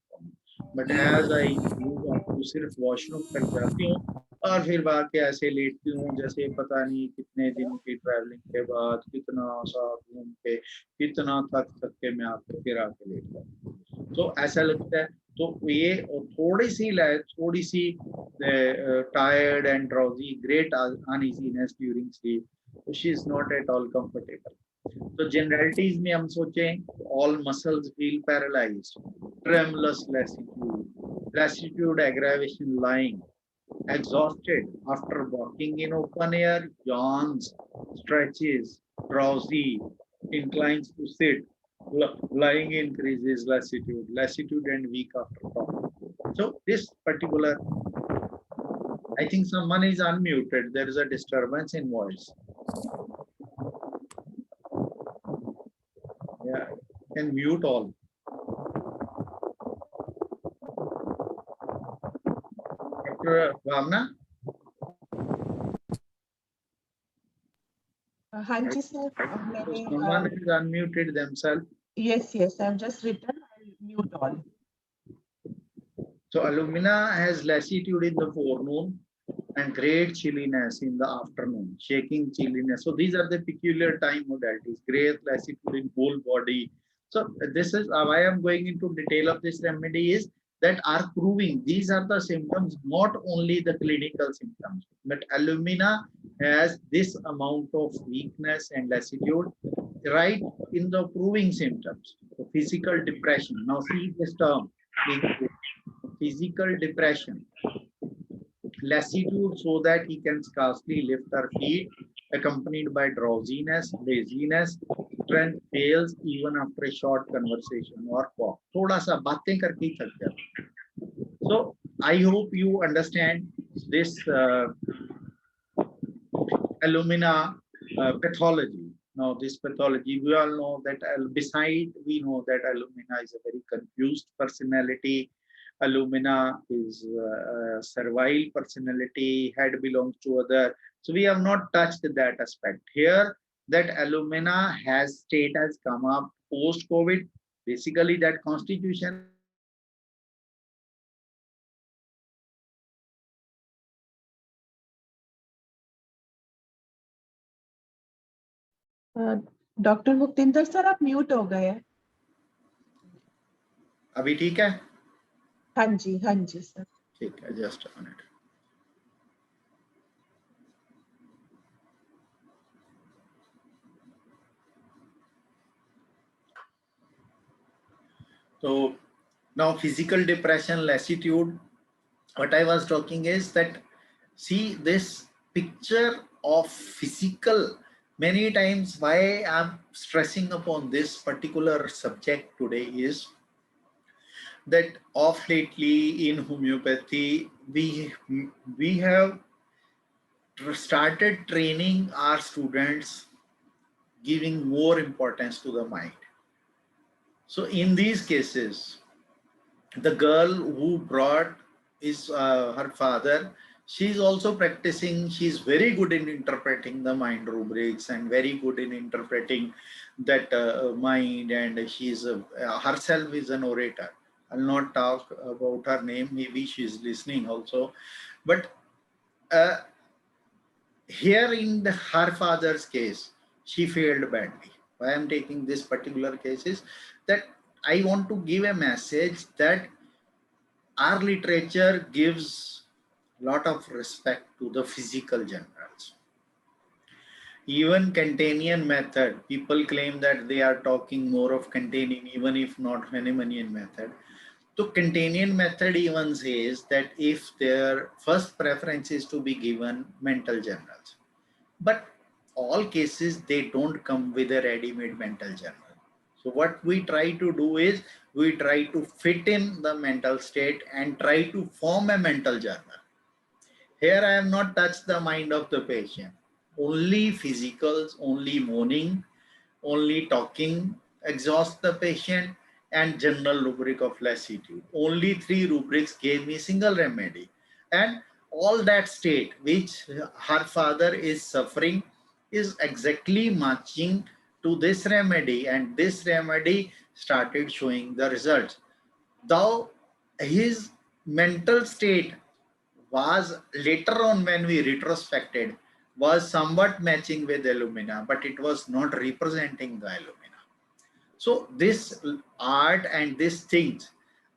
But as I move on to सिर्फ washroom तक जाती हूँ और फिर भाग के ऐसे लेटती हूँ जैसे पता नहीं कितने दिन की ट्रैवलिंग के बाद कितना सा घूम के कितना थक के मैं आपको फिर आके लेट जाऊँ. तो ऐसा लगता है. तो ये थोड़ी सी tired and drowsy, great uneasiness during sleep. So she is not at all comfortable. तो generalities में हम सोचें, all muscles feel paralyzed, tremulous lassitude aggravation lying, exhausted after walking in open air, yawns, stretches, drowsy, inclines to sit, lying increases lassitude and weak after talking. So this particular, I think someone is unmuted. There is a disturbance in voice. Yeah, you can mute all. Dr. Bhavna?
Hanji sir,
Someone has unmuted themselves.
yes, I've just written, I'll mute all.
So alumina has lassitude in the forenoon and great chilliness in the afternoon, shaking chilliness. So these are the peculiar time modalities, great lassitude in whole body. So this is why I'm going into detail of this remedy is that are proving these are the symptoms, not only the clinical symptoms, but alumina has this amount of weakness and lassitude right in the proving symptoms. So physical depression. Now see this term, physical depression. Lassitude so that he can scarcely lift her feet, accompanied by drowsiness, laziness, strength fails even after a short conversation or walk. थोड़ा सा बातें करके ही थक जाता. So I hope you understand this alumina pathology. Now this pathology, we all know that we know that alumina is a very confused personality. Alumina is a servile personality, head belongs to other. So we have not touched that aspect. Here, that alumina state has come up post-COVID. Basically, that constitution
doctor Muktinder sir आप mute हो गए हैं.
अभी ठीक है?
हाँ जी sir.
ठीक है, just a minute. So now physical depression, lassitude, what I was talking is that see this picture of physical, many times why I'm stressing upon this particular subject today is that of lately in homeopathy, we have started training our students, giving more importance to the mind. So in these cases, the girl who brought is her father. She's also practicing. She's very good in interpreting the mind rubrics and very good in interpreting that mind. And she's herself is an orator. I'll not talk about her name. Maybe she's listening also. But here in her father's case, she failed badly. Why I'm taking this particular case is that I want to give a message that our literature gives a lot of respect to the physical generals. Even Cantanian method, people claim that they are talking more of Cantanian, even if not Hahnemannian method. So Cantanian method even says that if their first preference is to be given mental generals, but all cases they don't come with a ready-made mental journal. So what we try to do is we try to fit in the mental state and try to form a mental journal. Here I have not touched the mind of the patient. Only physicals, only moaning, only talking exhaust the patient, and general rubric of lassitude. Only 3 rubrics gave me single remedy. And all that state which her father is suffering is exactly matching to this remedy, and this remedy started showing the results. Though his mental state was later on when we retrospected was somewhat matching with alumina, but it was not representing the alumina. So this art and these things,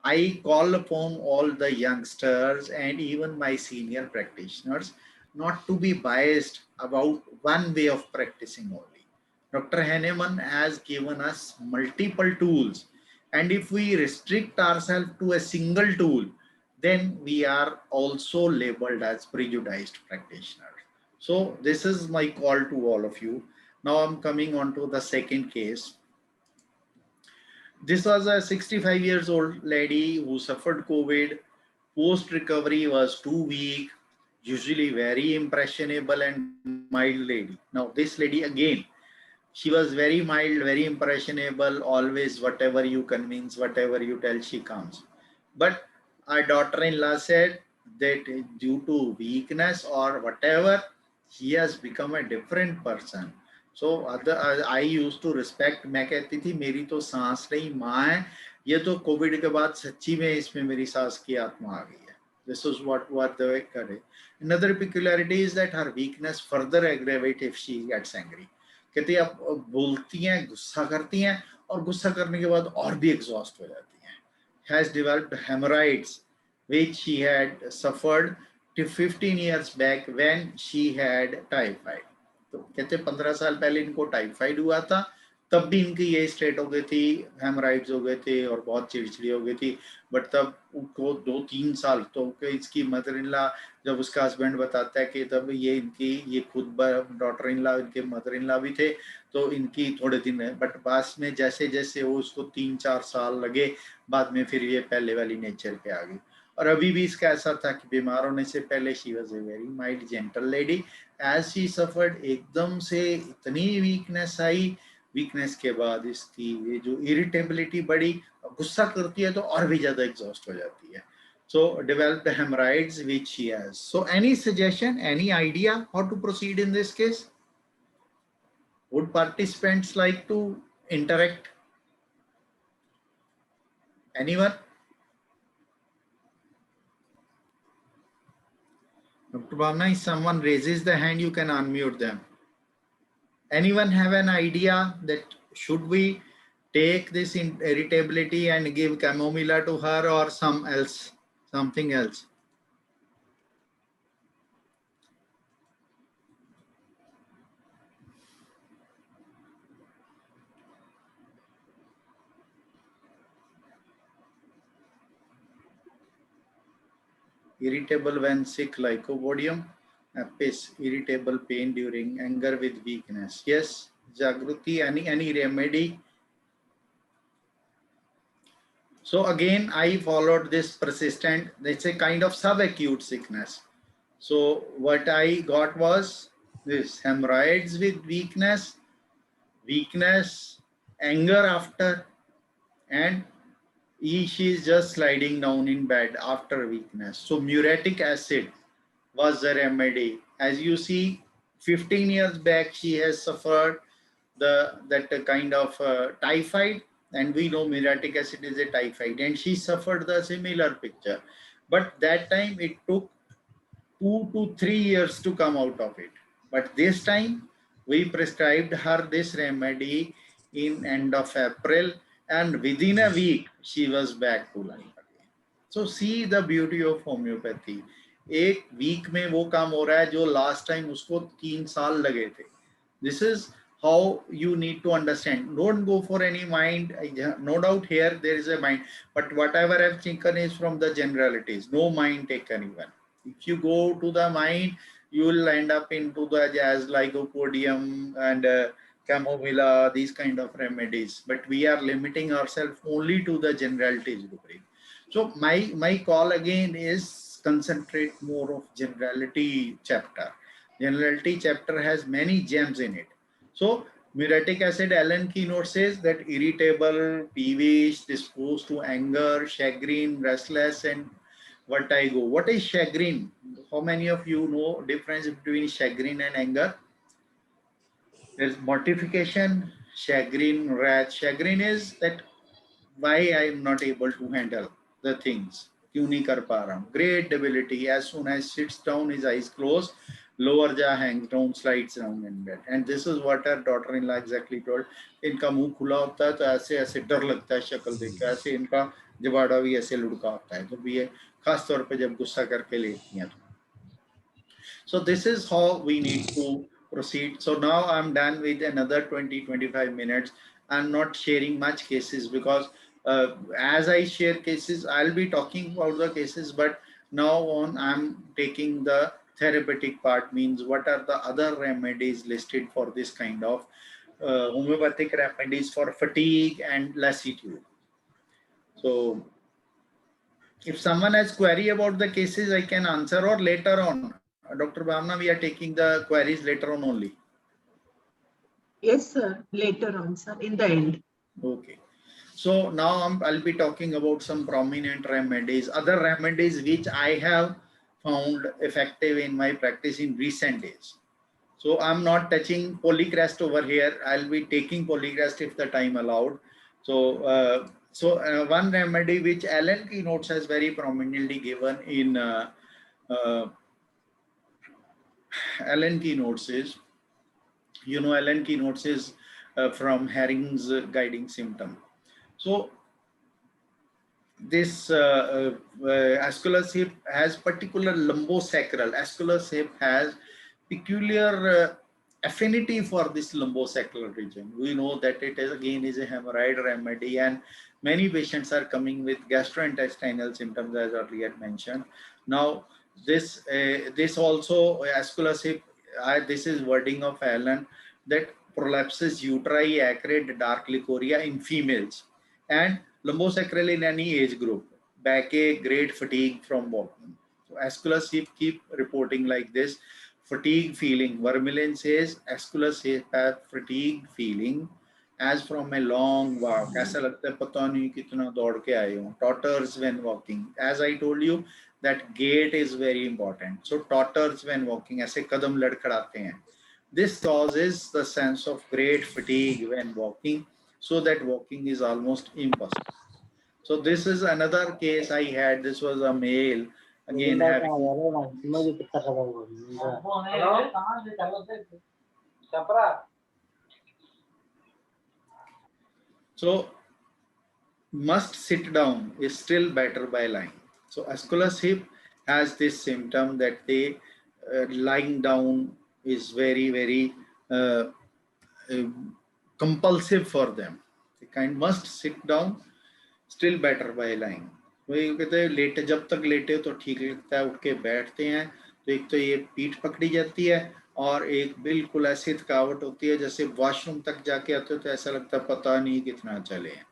I call upon all the youngsters and even my senior practitioners not to be biased about one way of practicing only. Dr. Henneman has given us multiple tools, and if we restrict ourselves to a single tool, then we are also labeled as prejudiced practitioners. So this is my call to all of you. Now I'm coming on to the second case. This was a 65 years old lady who suffered COVID. Post recovery was too weak, usually very impressionable and mild lady. Now this lady again, she was very mild, very impressionable, always whatever you convince, whatever you tell, she comes. But our daughter-in-law said that due to weakness or whatever, she has become a different person. So I used to respect. मैं कहती थी मेरी तो सांस नहीं माँ है, ये तो कोविड के बाद सच्ची में इसमें मेरी सांस की आत्मा आ गई है. This is what the करे. Another peculiarity is that her weakness further aggravates if she gets angry. कहती है आप बोलती हैं, गुस्सा करती हैं और गुस्सा करने के बाद और भी एग्जॉस्ट हो जाती हैं. Has developed hemorrhoids which she had suffered 15 years back when she had typhoid. तो कहते 15 साल पहले इनको टाइफाइड हुआ था, तब भी इनकी ये स्टेट हो गई थी, हेमराइड्स हो गए थे और बहुत चिड़चिड़ी हो गई थी. बट तब उनको 2-3 साल तो इसकी मदर इन लॉ, जब उसका हस्बैंड बताता है कि तब ये इनकी ये खुद डॉटर इन लॉ, इनके मदर इन लॉ भी थे, तो इनकी थोड़े दिन है. बट पास में जैसे जैसे वो उसको 3-4 साल लगे, बाद में फिर ये पहले वाली नेचर पे आ गई. और अभी भी इसका ऐसा था कि बीमार होने से पहले she was a very mild gentle lady. As she suffered, एकदम से इतनी वीकनेस आई, वीकनेस के बाद इसकी ये जो इरिटेबिलिटी बढ़ी, गुस्सा करती है तो और भी ज्यादा एग्जॉस्ट हो जाती है. So developed hemorrhoids which she has. So any suggestion, any idea how to proceed in this case? Would participants like to interact? Anyone? Dr. Bhavna, if someone raises the hand, you can unmute them. Anyone have an idea that should we take this irritability and give chamomilla to her or something else? Irritable when sick, lycopodium. Apis, irritable pain during anger with weakness. Yes, Jagruti, any remedy? So again, I followed this persistent, it's a kind of subacute sickness. So what I got was this hemorrhoids with weakness, anger after, and she is just sliding down in bed after weakness. So muriatic acid was the remedy. As you see, 15 years back, she has suffered that kind of typhoid, and we know muriatic acid is a typhoid, and she suffered the similar picture. But that time it took 2 to 3 years to come out of it. But this time we prescribed her this remedy in end of April, and within a week she was back to life again. So see the beauty of homeopathy. एक week में वो काम हो रहा है जो last time उसको 3 साल लगे थे. This is how you need to understand. Don't go for any mind. No doubt here there is a mind, but whatever I've taken is from the generalities. No mind taken even. If you go to the mind, you will end up into the jazz, lycopodium and chamomilla, these kind of remedies. But we are limiting ourselves only to the generalities. So my call again is concentrate more of generality chapter. Generality chapter has many gems in it. So muriatic acid, Allen keynote says that irritable, peevish, disposed to anger, chagrin, restless, and vertigo. What is chagrin? How many of you know difference between chagrin and anger? There's mortification, chagrin, wrath. Chagrin is that why I am not able to handle the things. क्यों नहीं कर पा रहा हूँ. Great debility. As soon as sits down, his eyes close, lower jaw hangs down, slides down in bed. And this is what our daughter-in-law exactly told. इनका मुंह खुला होता है तो ऐसे ऐसे डर लगता है शक्ल देख के, ऐसे इनका जबाड़ा भी ऐसे लुढ़का होता है जब ये खास तौर पे जब गुस्सा करके लेती हैं. So this is how we need to proceed. So now I'm done with another 20-25 minutes. I'm not sharing much cases because as I share cases, I'll be talking about the cases, but now on I'm taking the therapeutic part, means what are the other remedies listed for this kind of homeopathic remedies for fatigue and lassitude. So if someone has query about the cases, I can answer, or later on. Dr. Bhamna, we are taking the queries later on only.
Yes, sir. Later on, sir, in the end.
Okay. So now I'll be talking about some prominent remedies, other remedies which I have found effective in my practice in recent days. So I'm not touching polycrest over here. I'll be taking polycrest if the time allowed. So one remedy which Allen Keynotes has very prominently given in Allen Keynotes is, Allen Keynotes is from Herring's guiding symptom. So this Aesculus hip has particular lumbosacral. Aesculus hip has peculiar affinity for this lumbosacral region. We know that it is again is a hemorrhoid remedy, and many patients are coming with gastrointestinal symptoms as earlier mentioned. Now this also Aesculus hip, this is wording of Allen, that prolapses uteri, acrid dark leukorrhea in females, and lumbosacral in any age group, backache, great fatigue from walking. So Aesculus hip keep reporting like this, fatigue feeling. Vermeulen says Aesculus hip have fatigue feeling as from a long walk. ऐसा लगता है पता नहीं कितना दौड़ के आए हो. Totters when walking. As I told you that gait is very important. So totters when walking. ऐसे कदम लड़खड़ाते हैं. This causes the sense of great fatigue when walking, so that walking is almost impossible. So this is another case I had. This was a male, again having. So must sit down is still better by lying. So Aesculus hip has this symptom that they lying down is very compulsive for them. They kind must sit down, still better by lying. वही कहते हैं लेटे, जब तक लेटे तो ठीक लगता है, उठ के बैठते हैं तो एक तो ये पीठ पकड़ी जाती है और एक बिल्कुल ऐसी थकावट होती है जैसे वॉशरूम तक जाके आते हो तो ऐसा लगता है पता नहीं कितना चले हैं.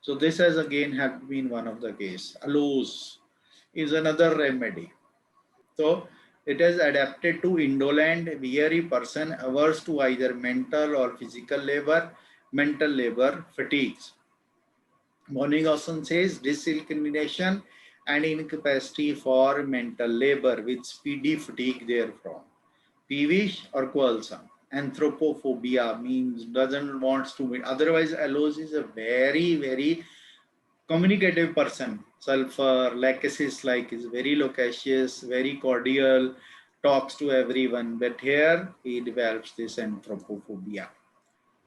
So this has again have been one of the case. Aloes is another remedy. So it is adapted to indolent, weary person averse to either mental or physical labor, mental labor fatigues. Monigosson says disinclination and incapacity for mental labor with speedy fatigue therefrom. Peevish or quarrelsome. Anthropophobia means doesn't want to meet. Otherwise, Aloes is a very communicative person. Sulfur, Lachesis like is very loquacious, very cordial, talks to everyone. But here he develops this anthropophobia.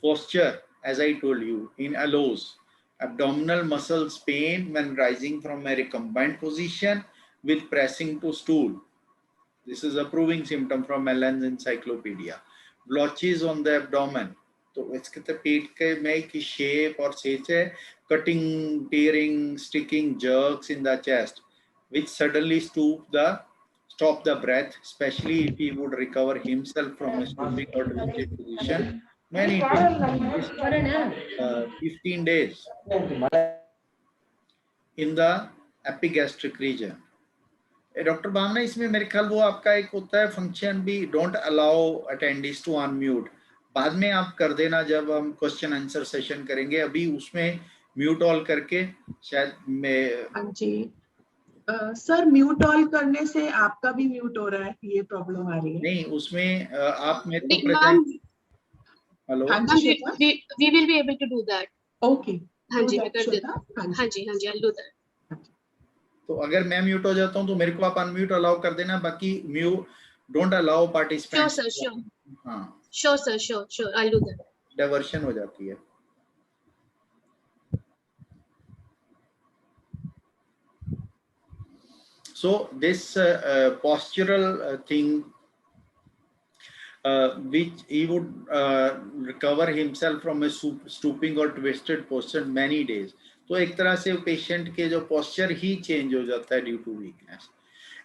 Posture, as I told you, in Aloes, abdominal muscles pain when rising from a recumbent position with pressing to stool. This is a proving symptom from Allen's encyclopedia. Blotches on the abdomen. तो इसके तो पेट के में की shape और सेच है, cutting, tearing, sticking jerks in the chest, which suddenly stop the breath, especially if he would recover himself from a stooping or rigid position. Many days, 15 days in the epigastric region. Doctor Bamna, इसमें मेरे ख्याल वो आपका एक होता है function भी, don't allow attendees to unmute, बाद में आप कर देना जब हम क्वेश्चन आंसर सेशन करेंगे. अभी उसमें म्यूट ऑल करके शायद मैं.
हाँ जी सर, म्यूट ऑल करने से आपका भी म्यूट हो रहा है, ये प्रॉब्लम आ रही है.
नहीं, उसमें आप मेरे को प्रेजेंट. हेलो.
हाँ जी,
we will be able to do that.
Okay.
हाँ जी, मैं कर देता हूँ. हाँ जी, I'll do that.
तो अगर मैं म्यूट हो जाता हूँ तो मेरे को आप अनम्यूट अलाउ कर देना, बाकी mute don't allow participant.
Sure sir, sure.
हाँ.
Sure sir, sure. I'll do that.
Diversion हो जाती है. So this postural thing, which he would recover himself from a stooping or twisted posture many days. तो एक तरह से patient के जो posture ही change हो जाता है due to weakness.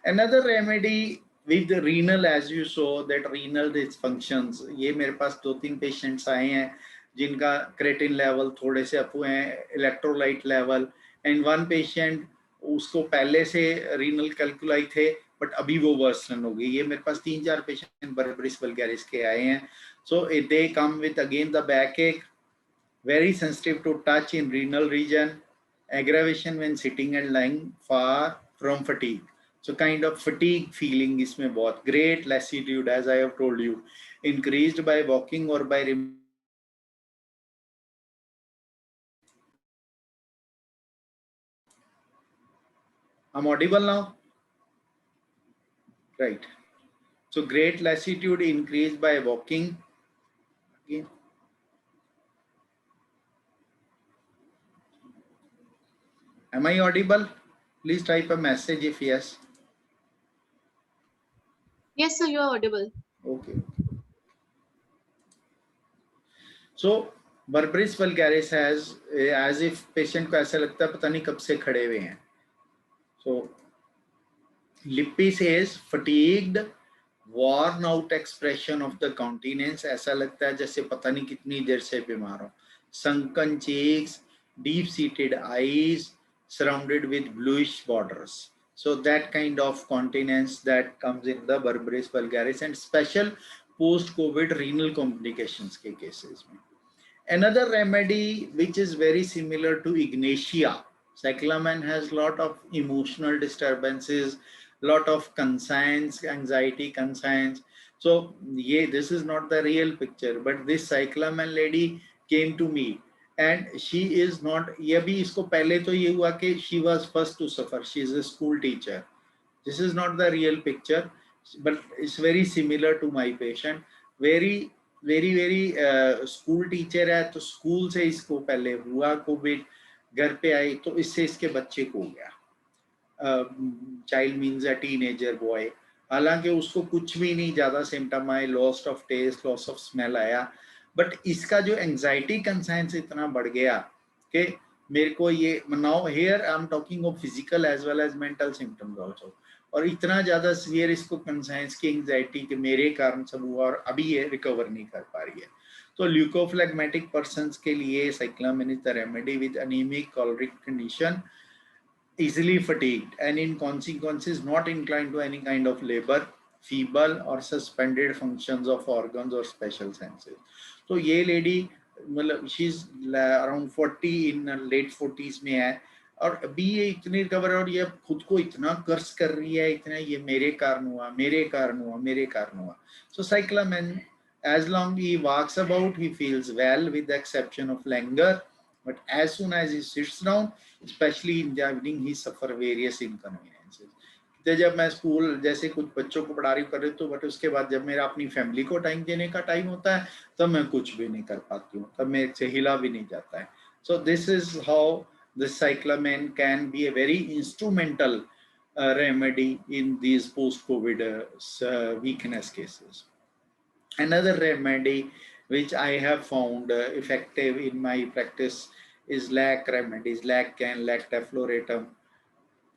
Another remedy with the renal, as you saw that renal dysfunctions, ये मेरे पास 2-3 patients आए हैं जिनका creatinine level थोड़े से अप हुए हैं, electrolyte level, and one patient उसको पहले से renal calculi थे बट अभी वो वर्सन हो गई. ये मेरे पास 3-4 पेशेंट बर्बरिस वल्गैरिस के आए हैं. So they come with again the back ache, very sensitive to touch in renal region, aggravation when sitting and lying far from fatigue. So kind of fatigue feeling इसमें बहुत. Great lassitude as I have told you, increased by walking और by. I'm audible now? Right. So great lassitude increased by walking. Again. Am I audible? Please type a message if yes.
Yes, sir, you are audible.
Okay. So Berberis vulgaris has as if patient को ऐसा लगता है पता नहीं कब से खड़े हुए हैं. So Lippi says fatigued, worn out expression of the countenance, ऐसा लगता है जैसे पता नहीं कितनी देर से बीमार हो. Sunken cheeks, deep seated eyes surrounded with bluish borders. So that kind of countenance that comes in the Berberis vulgaris and special post-COVID renal complications के cases में. Another remedy which is very similar to Ignatia, cyclamen has lot of emotional disturbances, lot of concerns, anxiety concerns. So yeah, this is not the real picture, but this cyclamen lady came to me and she is not, ये भी इसको पहले तो ये हुआ कि she was first to suffer. She is a school teacher. This is not the real picture, but it's very similar to my patient. very school teacher है, तो स्कूल से इसको पहले हुआ कोविड, घर पे आई तो इससे इसके बच्चे को हो गया. Child means a teenager boy. हालांकि उसको कुछ भी नहीं ज्यादा सिम्टम आए, loss of taste, loss of smell आया, बट इसका जो एंजाइटी कंसाइंस इतना बढ़ गया कि मेरे को ये now here I am talking of physical as well as mental symptoms also, और इतना ज्यादा सीवियर इसको कंसाइंस की एंजाइटी के मेरे कारण सब हुआ और अभी ये रिकवर नहीं कर पा रही है. तो ल्यूकोफ्लेगमेटिक पर्सन्स के लिए cyclamen is the remedy with anaemic choleric condition, easily fatigued and in consequences not inclined to any kind of labor, feeble or suspended functions of organs or special senses. तो ये lady मतलब she's around 40 in late 40s में है और अभी ये इतनी recover, और ये खुद को इतना कर्स कर रही है, इतना ये मेरे कारण हुआ, मेरे कारण हुआ, मेरे कारण हुआ. So cyclamen, as long he walks about, he feels well with the exception of languor. But as soon as he sits down, especially in the evening, he suffer various inconveniences. तो जब मैं स्कूल जैसे कुछ बच्चों को पढ़ा रही कर रही तो बट उसके बाद जब मेरा अपनी फैमिली को टाइम देने का टाइम होता है तब मैं कुछ भी नहीं कर पाती हूँ, तब मेरे से हिला भी नहीं जाता है. So this is how the cyclamen can be a very instrumental remedy in these post-COVID weakness cases. Another remedy which I have found effective in my practice is lac remedies. Lac and lactafluoratum.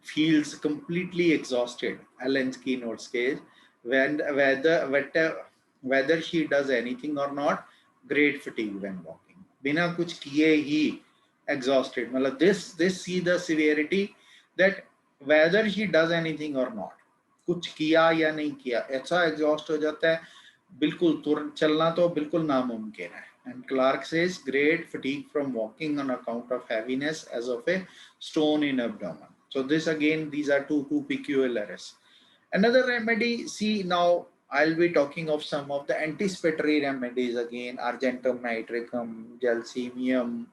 Feels completely exhausted. Allen's keynote case. Whether she does anything or not, great fatigue when walking. बिना कुछ किए ही exhausted. मतलब this see the severity that whether she does anything or not, कुछ किया या नहीं किया, ऐसा exhaust हो जाता है, बिल्कुल तुरंत चलना तो बिल्कुल नामुमकिन है. And Clark says great fatigue from walking on account of heaviness as of a stone in abdomen. So this again, these are two peculiares. Another remedy, see now I'll be talking of some of the anticipatory remedies again, argentum nitricum, gelsemium,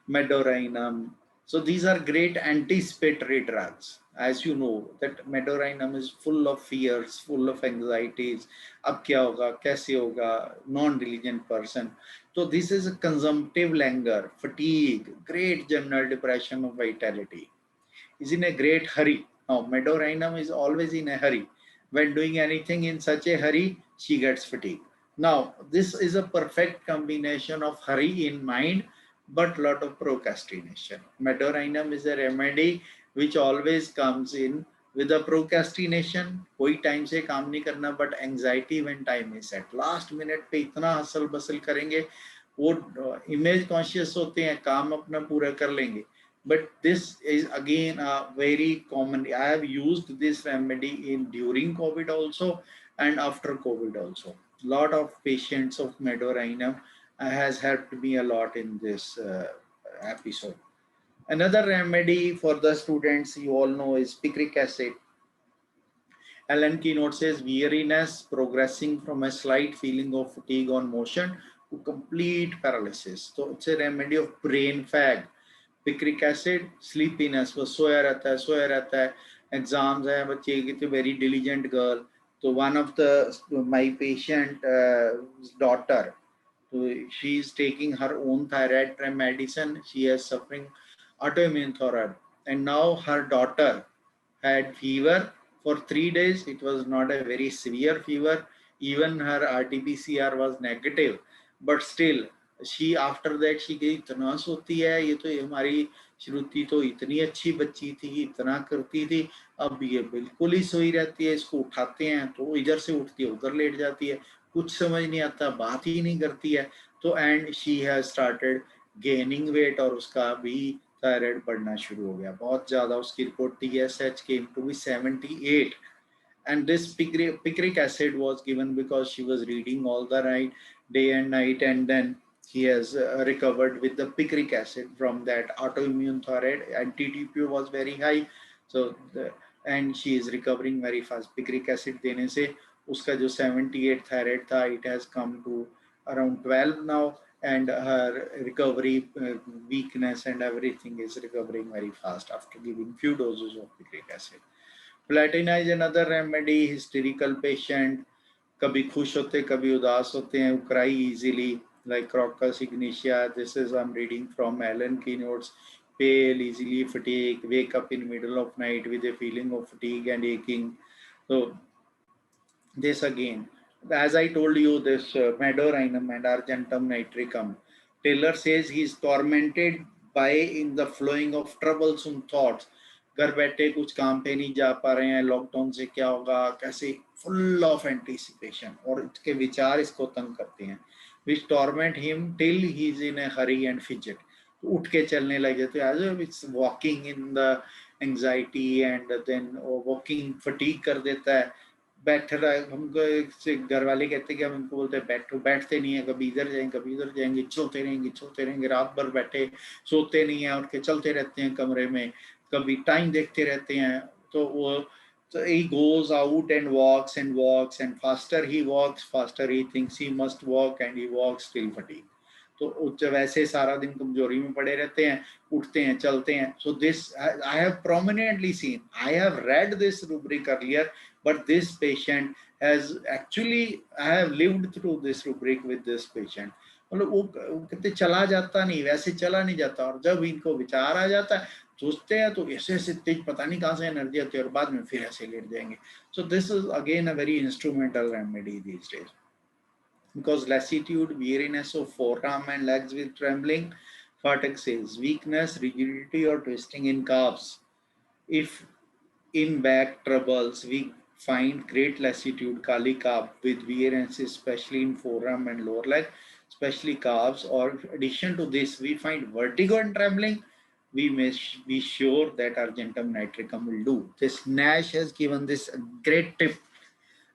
medorinum. So these are great anticipatory drugs. As you know that medorinum is full of fears, full of anxieties. Ab kya hoga, kaise hoga, non-religion person. So this is a consumptive languor, fatigue, great general depression of vitality. Is in a great hurry. Now medorinum is always in a hurry. When doing anything in such a hurry, she gets fatigued. Now, this is a perfect combination of hurry in mind, but lot of procrastination. Medorinum is a remedy which always comes in with a procrastination. कोई time से काम नहीं करना, but anxiety when time is set. Last minute पे इतना hustle bustle करेंगे, वो image conscious होते हैं, काम अपना पूरा कर लेंगे. But this is again a very common. I have used this remedy in during COVID also and after COVID also. Lot of patients of Medorinum has helped me a lot in this episode. Another remedy for the students you all know is picric acid. Allen Keynote says weariness progressing from a slight feeling of fatigue on motion to complete paralysis. So it's a remedy of brain fag. Picric acid, sleepiness, वो सोया रहता है. Exams है बच्चे की तो very diligent girl. So one of my patient daughter, so she is taking her own thyroid medicine. She is suffering autoimmune thyroid, and now her daughter had fever for 3 days. It was not a very severe fever. Even her RT-PCR was negative, but still she after that she गई इतना सोती है. ये तो हमारी श्रुति तो इतनी अच्छी बच्ची थी, इतना करती थी, अब ये बिल्कुल ही सोई रहती है. इसको उठाते हैं तो इधर से उठती है उधर लेट जाती है, कुछ समझ नहीं आता, बात ही नहीं करती है. तो and she has started gaining weight और उसका भी थायराइड बढ़ना शुरू हो गया, बहुत ज्यादा. उसकी report TSH came to be 78, and this picric acid was given because she was reading all the right day and night, and then he has recovered with the picric acid from that autoimmune thyroid, and TTP was very high, so and she is recovering very fast. Picric acid देने से उसका जो 78 thyroid था, it has come to around 12 now, and her recovery weakness and everything is recovering very fast after giving few doses of picric acid. Platina is another remedy. Hysterical patient, कभी खुश होते कभी उदास होते हैं, cry easily like Crocus ignitia. This is I'm reading from Allen Keynotes. Pale, easily fatigue, wake up in middle of night with a feeling of fatigue and aching. So this again, as I told you, this Medorinum and Argentum nitricum, Taylor says he's tormented by in the flowing of troublesome thoughts. घर बैठे कुछ काम पे नहीं जा पा रहे हैं, लॉकडाउन से क्या होगा, कैसे, full of anticipation, और इसके विचार इसको तंग करते हैं, which torment him till he is in a hurry and fidget. तो उठ के चलने लग जाते हैं, as it's walking in the anxiety and then walking fatigue कर देता है. बैठ रहा है, हमको घर वाले कहते हैं कि हम इनको बोलते हैं बैठो, बैठते नहीं है, कभी इधर जाएंगे कभी इधर जाएंगे, चलते रहेंगे, रात भर बैठे, सोते नहीं है, उठ के चलते रहते हैं कमरे में, कभी टाइम देखते रहते हैं. तो वो so he goes out and walks and faster he walks, faster he thinks he must walk, and he walks till fatigue. तो जब ऐसे सारा दिन कमजोरी में पड़े रहते हैं, उठते हैं चलते हैं. So this I have prominently seen, I have read this rubric earlier, but this patient has actually, I have lived through this rubric with this patient. मतलब वो कहते चला जाता नहीं, वैसे चला नहीं जाता, और जब इनको विचार आ जाता है सोचते हैं तो ऐसे ऐसे तेज पता नहीं कहाँ से एनर्जी आती है, और बाद में फिर ऐसे लेट जाएंगे. So this is again a very instrumental remedy these days. Because lassitude, weariness of forearm and legs with trembling, Fartak says, weakness, rigidity or twisting in calves. If in back troubles, we find great lassitude, Kali calf with weariness, especially in forearm and lower leg, especially calves, or in addition to this, we find vertigo and trembling, we may be sure that Argentum nitricum will do. This Nash has given this great tip,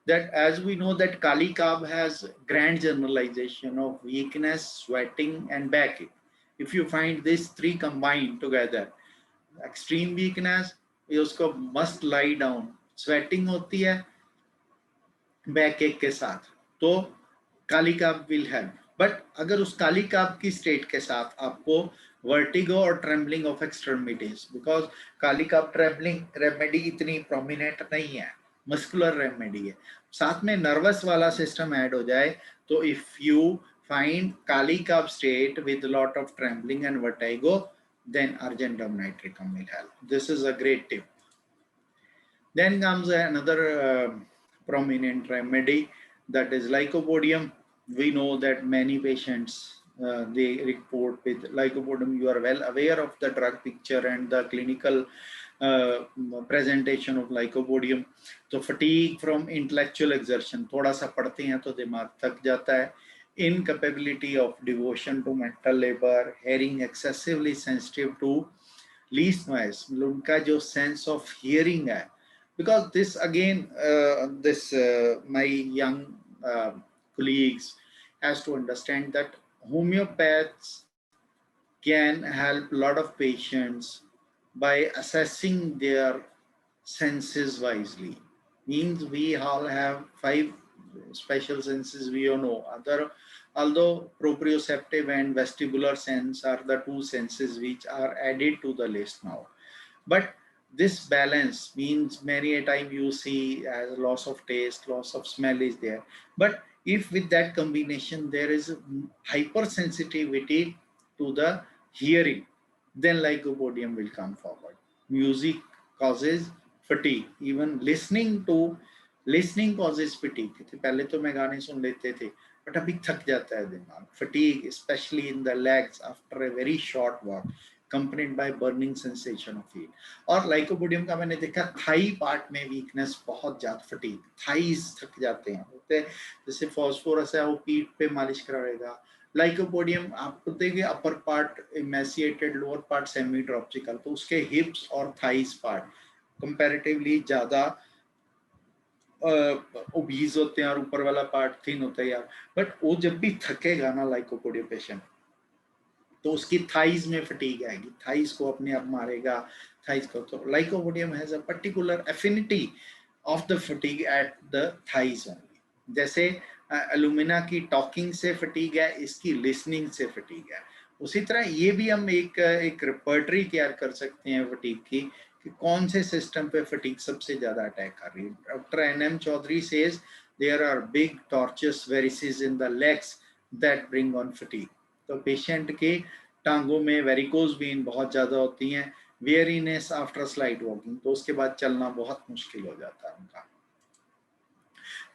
that as we know that Kali Carb has grand generalization of weakness, sweating and backache. If you find these three combined together, extreme weakness, उसको must lie down, sweating होती है backache के साथ, तो Kali Carb will help. But अगर उस Kali Carb की state के साथ आपको vertigo or trembling of extremities, because Kali Carb trembling remedy इतनी prominent नहीं है, मस्कुलर रेमेडी है, साथ में नर्वस वाला सिस्टम ऐड हो जाए, तो if you find Kali cup state with lot of trembling and vertigo, then Argentum nitricum will help. This is a great tip. Then comes another prominent remedy, that is Lycopodium. we know that many patients they report with lycopodium. You are well aware of the drug picture and the clinical presentation of lycopodium. तो fatigue from intellectual exertion, थोड़ा सा पढ़ते हैं तो दिमाग थक जाता है. Incapability of devotion to mental labor, hearing excessively sensitive to least noise. उनका जो sense of hearing है, because this again my young colleagues has to understand that homeopaths can help a lot of patients by assessing their senses wisely. Means we all have 5 special senses we all know. Although proprioceptive and vestibular sense are the 2 senses which are added to the list now. But this balance means many a time you see as loss of taste, loss of smell is there. But if with that combination there is hypersensitivity to the hearing, then lycopodium will come forward. Music causes fatigue. Even listening causes fatigue. पहले तो मैं गाने सुन लेते थे, but अभी थक जाता है दिमाग. Fatigue, especially in the legs after a very short walk, accompanied by burning sensation of feet. और lycopodium का मैंने देखा थाई पार्ट में वीकनेस बहुत ज्यादा, फटीग, थाइज थक जाते हैं. जैसे फॉस्फोरस है वो पीठ पे मालिश कराएगा. lycopodium आपको देखिए upper part emaciated, lower part semi tropical, तो उसके हिप्स और थाइज पार्ट कंपैरेटिवली ज्यादा ओबीज होते हैं और ऊपर वाला पार्ट थिन होता है यार. बट वो जब भी थकेगा ना lycopodium पेशेंट, तो उसकी थाइज में फटीग आएगी, थाइज को अपने आप मारेगा, थाइज को. तो lycopodium has a particular affinity of the fatigue at the thighs only. जैसे अलुमिना की टॉकिंग से फटीग है, इसकी लिसनिंग से फटीग है. उसी तरह ये भी हम एक रिपर्टरी तैयार कर सकते हैं फटीग की, कि कौन से सिस्टम पे फटीग सबसे ज्यादा अटैक कर रही है. Doctor N M Chaudhary says there are big tortuous varices in the legs that bring on fatigue. तो पेशेंट के टांगों में वेरिकोज वेन बहुत ज्यादा होती हैं, वेयरीनेस आफ्टर स्लाइड वॉकिंग, तो उसके बाद चलना बहुत मुश्किल हो जाता है उनका.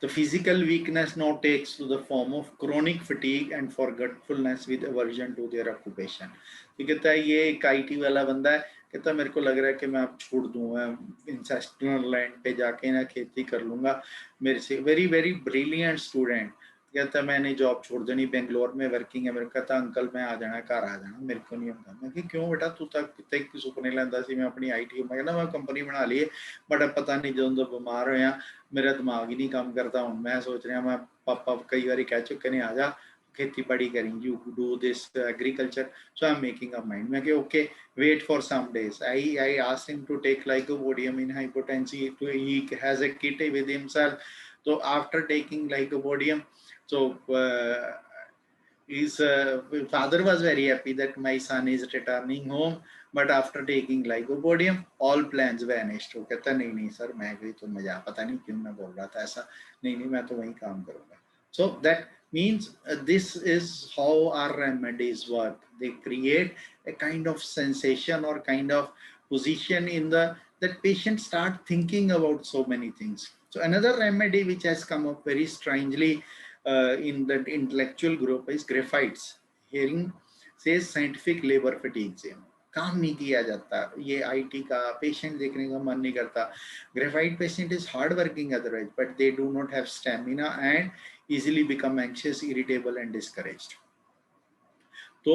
The physical weakness now takes to the form of chronic fatigue and forgetfulness with aversion to their occupation. तो कहता है ये एक IT वाला बंदा है, कहता है मेरे को लग रहा है कि मैं अब छोड़ दूंगा, इंसेस्ट्रल लैंड पे जाके ना खेती कर लूंगा. मेरे से वेरी वेरी ब्रिलियंट स्टूडेंट कहता है मैंने जॉब छोड़ देनी, बेंगलोर में वर्किंग है. मेरे को कहता अंकल मैं आ जाना, घर आ जाना, मेरे को नहीं आता. मैं कि क्यों बेटा तू तक तक सुपने लेंदा सी मैं अपनी IT मैं कहना मैं कंपनी बना ली है, बट अब पता नहीं ਜਦੋਂ बीमार होया मेरा दिमाग ही नहीं काम करता. हूँ मैं सोच रहा मैं पापा कई बार कह चुके ने आ जा खेती बाड़ी करेंगे, you do this agriculture. So I am making up mind. मैं कि okay wait for some days. I asked him to take lycopodium in hypotension. He has a kit with himself. So after taking lycopodium, so his father was very happy that my son is returning home. But after taking lycopodium, all plans vanished. वो कहता नहीं sir मैं गई तो मजा, पता नहीं क्यों मैं बोल रहा था ऐसा, नहीं मैं तो वहीं काम करूँगा. So that means this is how our remedies work. They create a kind of sensation or kind of position in the that patient start thinking about so many things. So another remedy which has come up very strangely in the intellectual group is graphites. Hearing says scientific labor fatigue से काम नहीं किया जाता, ये IT का patient देखने का मन नहीं करता. Graphite patient is hard working otherwise, but they do not have stamina and easily become anxious, irritable and discouraged. तो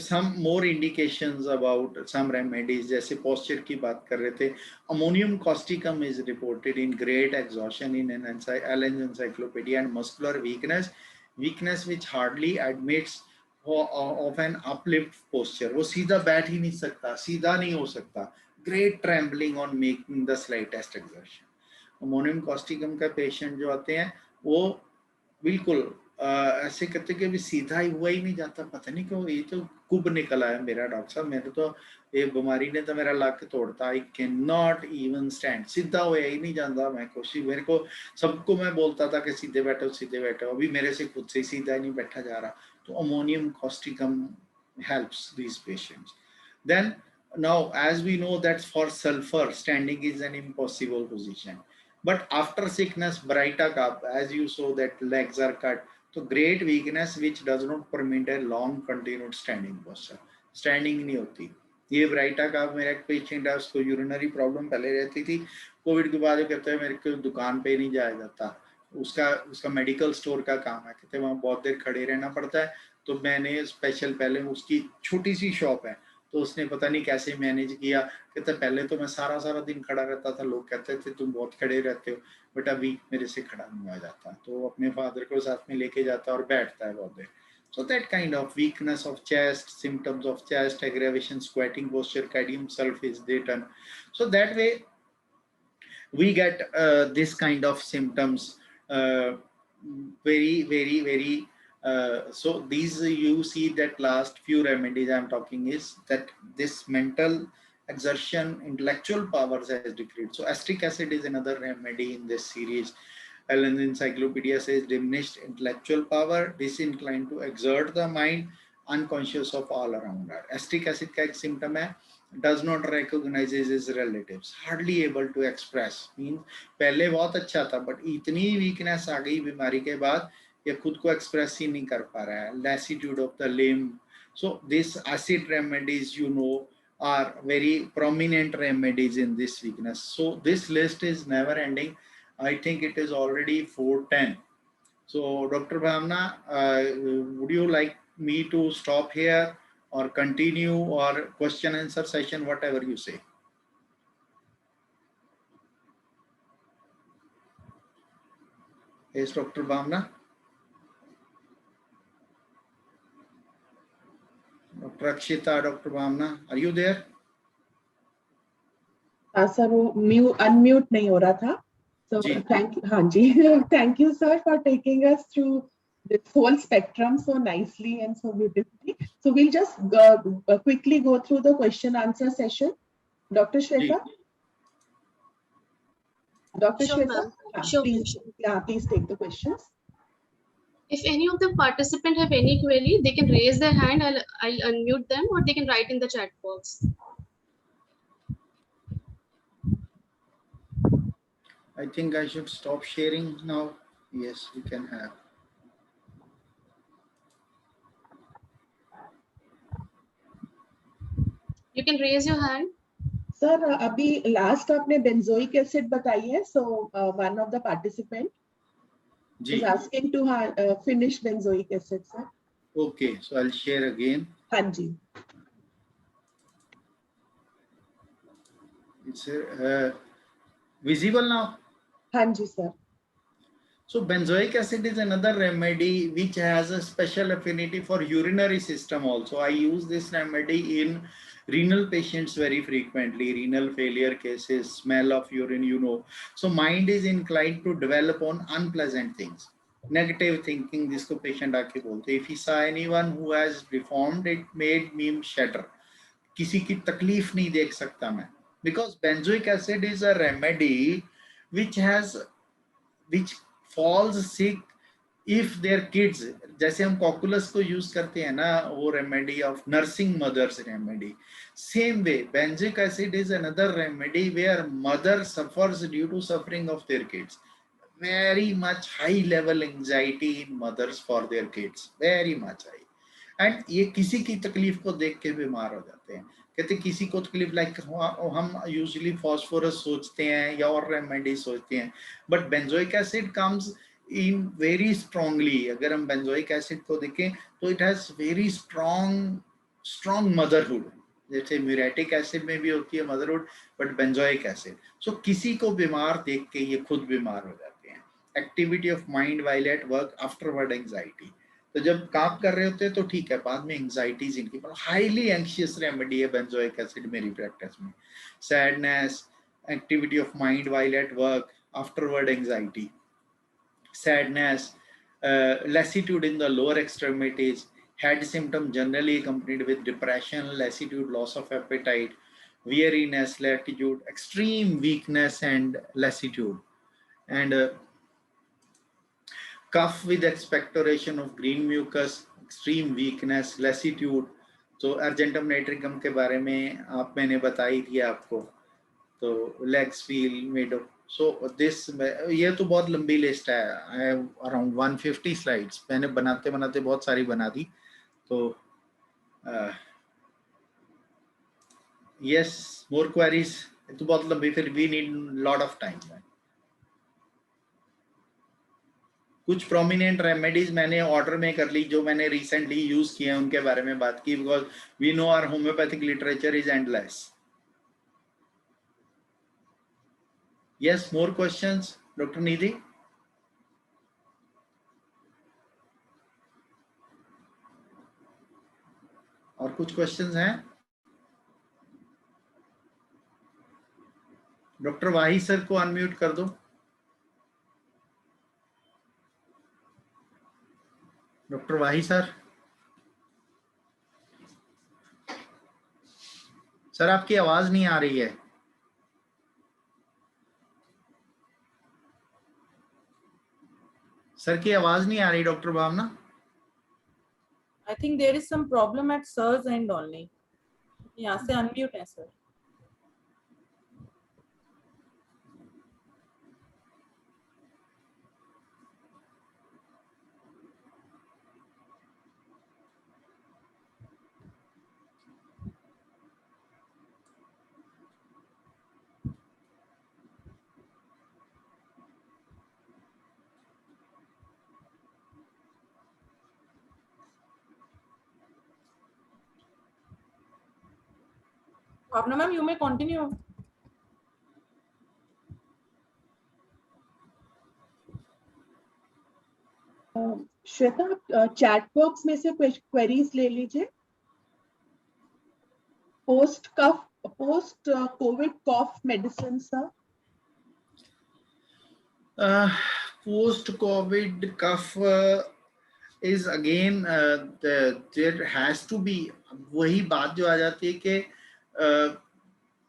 some more indications about some remedies, जैसे posture की बात कर रहे थे, ammonium causticum is reported in great exhaustion in an Allen's encyclopedia and muscular weakness which hardly admits of an uplift posture. वो सीधा बैठ ही नहीं सकता, सीधा नहीं हो सकता. Great trembling on making the slightest exertion. Ammonium causticum का पेशेंट जो आते हैं वो बिल्कुल ऐसे कहते कि अभी सीधा ही हुआ ही नहीं जाता, पता नहीं क्यों, ये तो कुब निकला है मेरा डॉक्टर साहब, मेरे तो ये बीमारी ने तो मेरा लक तोड़ता. I can not even stand, सीधा हुआ ही नहीं जाता. मैं कोशिश, मेरे को सबको मैं बोलता था कि सीधे बैठो, अभी मेरे से खुद से सीधा ही नहीं बैठा जा रहा. तो ammonium causticum helps these patients. Then now as we know that for sulfur standing is an impossible position, but after sickness Brighta cup, as you saw that legs are cut, तो great weakness which does not permit a long continued standing posture, standing नहीं होती। ये baryta का मेरा एक patient है, उसको urinary problem पहले रहती थी, कोविड के बाद कहते हैं मेरे को दुकान पे नहीं जाया जाता, उसका मेडिकल स्टोर का काम है, कहते हैं वहाँ बहुत देर खड़े रहना पड़ता है। तो मैंने स्पेशल पहले उसकी छोटी सी शॉप है, तो उसने पता नहीं कैसे मैनेज किया, कहते पहले तो मैं सारा सारा दिन खड़ा रहता था, लोग कहते थे तुम बहुत खड़े रहते हो, बट अभी मेरे से खड़ा नहीं हो जाता। तो अपने फादर को साथ में लेके जाता और बैठता है बहुत देर। So that kind of weakness of chest, symptoms of chest aggravation, squatting posture, cadmium sulfate they turn. So that way we get this kind of symptoms very so these you see that last few remedies I'm talking is that this mental exertion, intellectual powers has decreased. So acetic acid is another remedy in this series. Allen's Encyclopedia says diminished intellectual power, disinclined to exert the mind, unconscious of all around her. Acetic acid का एक symptom है, does not recognize his relatives, hardly able to express, means पहले बहुत अच्छा था, but इतनी weakness आ गई बीमारी के बाद ये खुद को express ही नहीं कर पा रहा है, lassitude of the limb. So this acid remedies, you know, are very prominent remedies in this weakness. So this list is never ending. I think it is already 4:10. So Dr. Bhavna, would you like me to stop here or continue or question answer session, whatever you say? Yes, Dr. Bhavna. Dr. Akshita, Dr. Bhavna, are you there?
Sir वो unmute नहीं हो रहा था। So
ji.
thank you, हाँ जी, thank you sir for taking us through this whole spectrum so nicely and so beautifully. So we'll just quickly go through the question answer session. Dr. Shweta? Dr.
Sure,
Shweta?
ma'am. Sure.
Please take the questions.
If any of the participants have any query, they can raise their hand. I'll unmute them, or they can write in the chat box.
I think I should stop sharing now. Yes, you can have.
You can raise your hand.
Sir, अभी last आपने benzoic acid बताई है, so one of the participant is asking to finish benzoic acid, sir.
Okay, so I'll share again.
हाँ जी.
It's visible now.
हाँ जी sir.
So benzoic acid is another remedy which has a special affinity for urinary system also. I use this remedy in renal patients very frequently, renal failure cases, smell of urine, you know. So mind is inclined to develop on unpleasant things. Negative thinking, जिसको patient आके बोलते. If he saw anyone who has deformed, it made him shudder. किसी की तकलीफ नहीं देख सकता मैं. Because benzoic acid is a remedy which falls sick if their kids, जैसे हम कॉकुलस को यूज करते हैं ना, वो remedy of nursing mothers remedy, same way benzoic acid is another remedy where mother suffers due to suffering of their kids, very much high level anxiety in mothers for their kids, very much high. And ये किसी की तकलीफ को देख के बीमार हो जाते हैं, कहते किसी को तकलीफ लाइक हम यूजुअली फॉस्फोरस सोचते हैं या और रेमेडी सोचते हैं, but benzoic acid comes in very strongly. अगर हम बेंजोइक एसिड को देखें तो it has very strong motherhood, जैसे म्यूरेटिक एसिड में भी होती है मदरहुड, बट बेंजोइक एसिड. सो किसी को बीमार देख के ये खुद बीमार हो जाते हैं. Activity of mind while at work, afterward anxiety. तो जब काम कर रहे होते हैं तो ठीक है, बाद में एंजाइटीज इनकी, हाईली एंग्शियस रेमेडी है बेंजोइक एसिड मेरी प्रैक्टिस में. Sadness, activity of mind while at work, afterward anxiety, sadness, lassitude in the lower extremities, head symptom generally accompanied with depression, lassitude, loss of appetite, weariness, latitude, extreme weakness and lassitude, and cough with expectoration of green mucus, extreme weakness, lassitude. तो argentum nitricum के बारे में मैंने बताई थी आपको. तो legs feel made of so this, ये तो बहुत लंबी लिस्ट है, आई हैव अराउंड 150 स्लाइड्स, मैंने बनाते बनाते बहुत सारी बना दी। तो यस, मोर क्वेरीज, तो बहुत लंबी, फिर we need lot of time. कुछ प्रोमिनेंट रेमेडीज मैंने ऑर्डर में कर ली जो मैंने रिसेंटली यूज किए हैं, उनके बारे में बात की, because we know our homoeopathic literature is endless. Yes, more questions doctor Nidhi? और कुछ क्वेश्चंस हैं? डॉक्टर वाही सर को अनम्यूट कर दो। डॉक्टर वाही सर, सर आपकी आवाज नहीं आ रही है। सर की आवाज नहीं आ रही doctor Bhavna.
I think there is some problem at sir's end only. यहाँ से unmute है sir. Bhavna ma'am, you may continue.
Shweta, chat box में से क्वेरीज ले लीजिए। Post covid cough medicine sir.
Post covid cough is again there has to be, वही बात जो आ जाती है कि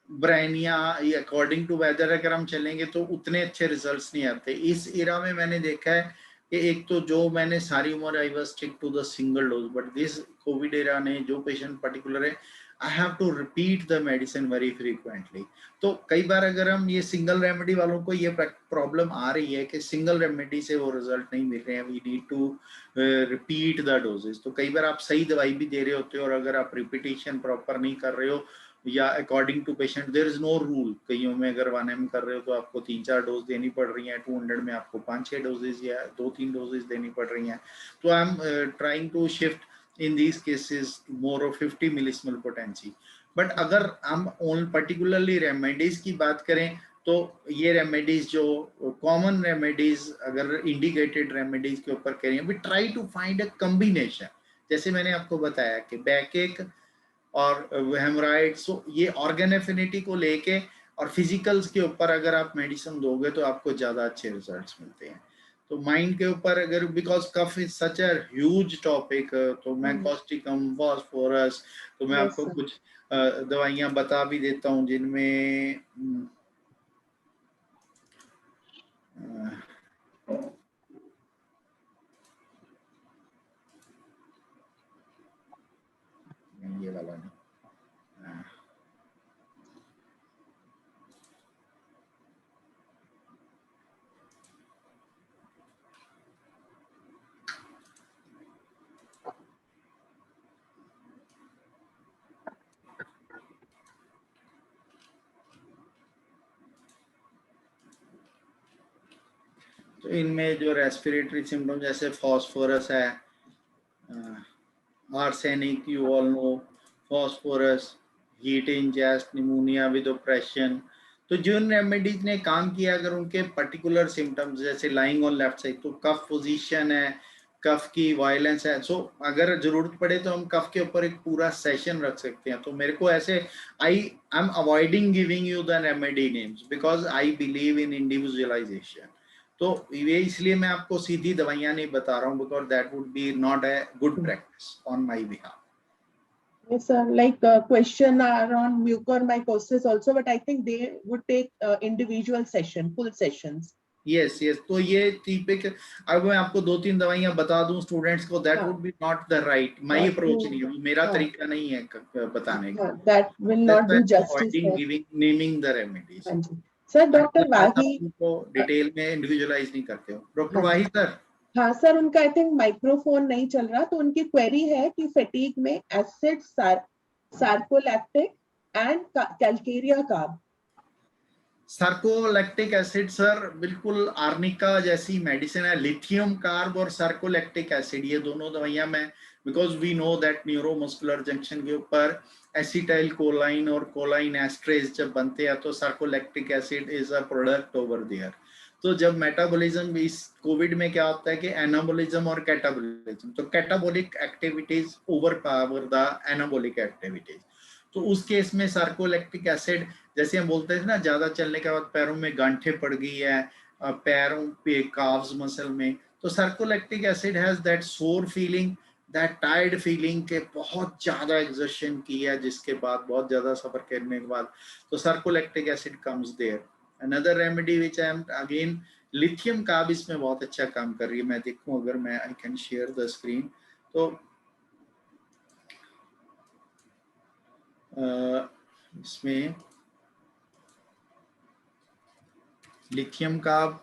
ब्राइनिया अकॉर्डिंग टू वेदर अगर हम चलेंगे तो उतने अच्छे रिजल्ट्स नहीं आते। इस एरा में मैंने देखा है कि एक तो जो मैंने सारी उम्र I was stick to the single dose, but this covid era ने जो पेशेंट पर्टिकुलर है, I have to repeat the medicine very frequently. तो कई बार अगर हम ये सिंगल रेमेडी वालों को ये प्रॉब्लम आ रही है कि सिंगल रेमेडी से वो रिजल्ट नहीं मिल रहे हैं, we need to repeat the doses. तो कई बार आप सही दवाई भी दे रहे होते हो और अगर आप रिपीटेशन प्रॉपर नहीं कर रहे हो या according to patient, there is no rule. कईयों में अगर 1 कर रहे हो तो आपको 3-4 डोज देनी पड़ रही हैं, 200 में आपको 5-6 डोजेज या 2-3 डोजेज देनी पड़ रही हैं। तो I am trying to shift in these cases more of 50 millismol potency। But अगर हम ऑन पर्टिकुलरली रेमेडीज की बात करें तो ये रेमेडीज जो कॉमन रेमेडीज अगर इंडिकेटेड रेमेडीज के ऊपर करें, we try to find a combination. जैसे मैंने आपको बताया कि बैकएक और हेमराइड, सो ये ऑर्गन एफिनिटी को लेके और फिजिकल्स के ऊपर अगर आप मेडिसिन दोगे तो आपको ज्यादा अच्छे रिजल्ट्स मिलते हैं। तो माइंड के ऊपर अगर, because cough is such a huge topic, तो मैं कॉस्टिकम, फॉस्फोरस, तो मैं आपको कुछ दवाइयां बता भी देता हूं जिनमें ये वाला नहीं, तो इनमें जो रेस्पिरेटरी सिम्टम जैसे फॉस्फोरस है, arsenic, you all know phosphorus, heat in chest, pneumonia with operation. तो जिन रेमेडीज ने काम किया, अगर उनके पर्टिकुलर सिम्टम्स जैसे लाइंग ऑन लेफ्ट साइड, तो कफ पोजीशन है, कफ की वायलेंस है, सो अगर जरूरत पड़े तो हम कफ के ऊपर एक पूरा सेशन रख सकते हैं। तो मेरे को ऐसे I am avoiding giving you the remedy names because I believe in individualisation. तो ये इसलिए मैं आपको सीधी दवाइयां नहीं बता रहा हूँ, because that would be not a good practice on my behalf.
Yes, sir. Like question are on mucormycosis also, but I think they would take individual session, full sessions.
Yes, yes. तो ये टिपिक, अब मैं आपको 2-3 दवाइयां बता दूं students को, that would be not the right, my approach नहीं है, मेरा तरीका नहीं है बताने का।
That will not do justice.
Giving naming the remedies.
Sir doctor Wahi,
उनको डिटेल में इंडिविजुअलाइज नहीं करते हो। डॉक्टर
हाँ।
वाही सर।
हाँ सर, उनका आई थिंक माइक्रोफोन नहीं चल रहा, तो उनकी क्वेरी है कि फैटीग में acid, sarcolactic and calcarea carb.
Sarcolactic acid sir बिल्कुल आर्निका जैसी मेडिसिन है। लिथियम कार्ब और सार्कोलैक्टिक एसिड ये दोनों दवाइयां मैं, because we know that neuromuscular junction के ऊपर एसिटाइल कोलाइन और कोलाइन एस्ट्रेज जब बनते हैं तो sarcolactic acid is a product over there. तो जब मेटाबॉलिज्म इस कोविड में क्या होता है कि एनाबॉलिज्म और कैटाबॉलिज्म, तो catabolic activities over power the anabolic activities. तो उस केस में सार्कोलैक्टिक एसिड, जैसे हम बोलते थे ना ज्यादा चलने के बाद पैरों में गांठें पड़ गई है, पैरों पे काव्स मसल में, तो सार्कोलैक्टिक एसिड हैज दैट सोर फीलिंग, दैट टायर्ड फीलिंग के बहुत ज्यादा एक्सर्शन की है जिसके बाद बहुत ज्यादा सफर करने के बाद, तो sarcolactic acid comes there. Another remedy which I am again, lithium carb इसमें बहुत अच्छा काम कर रही है। मैं देखूं अगर मैं I can share the screen, तो इसमें lithium carb,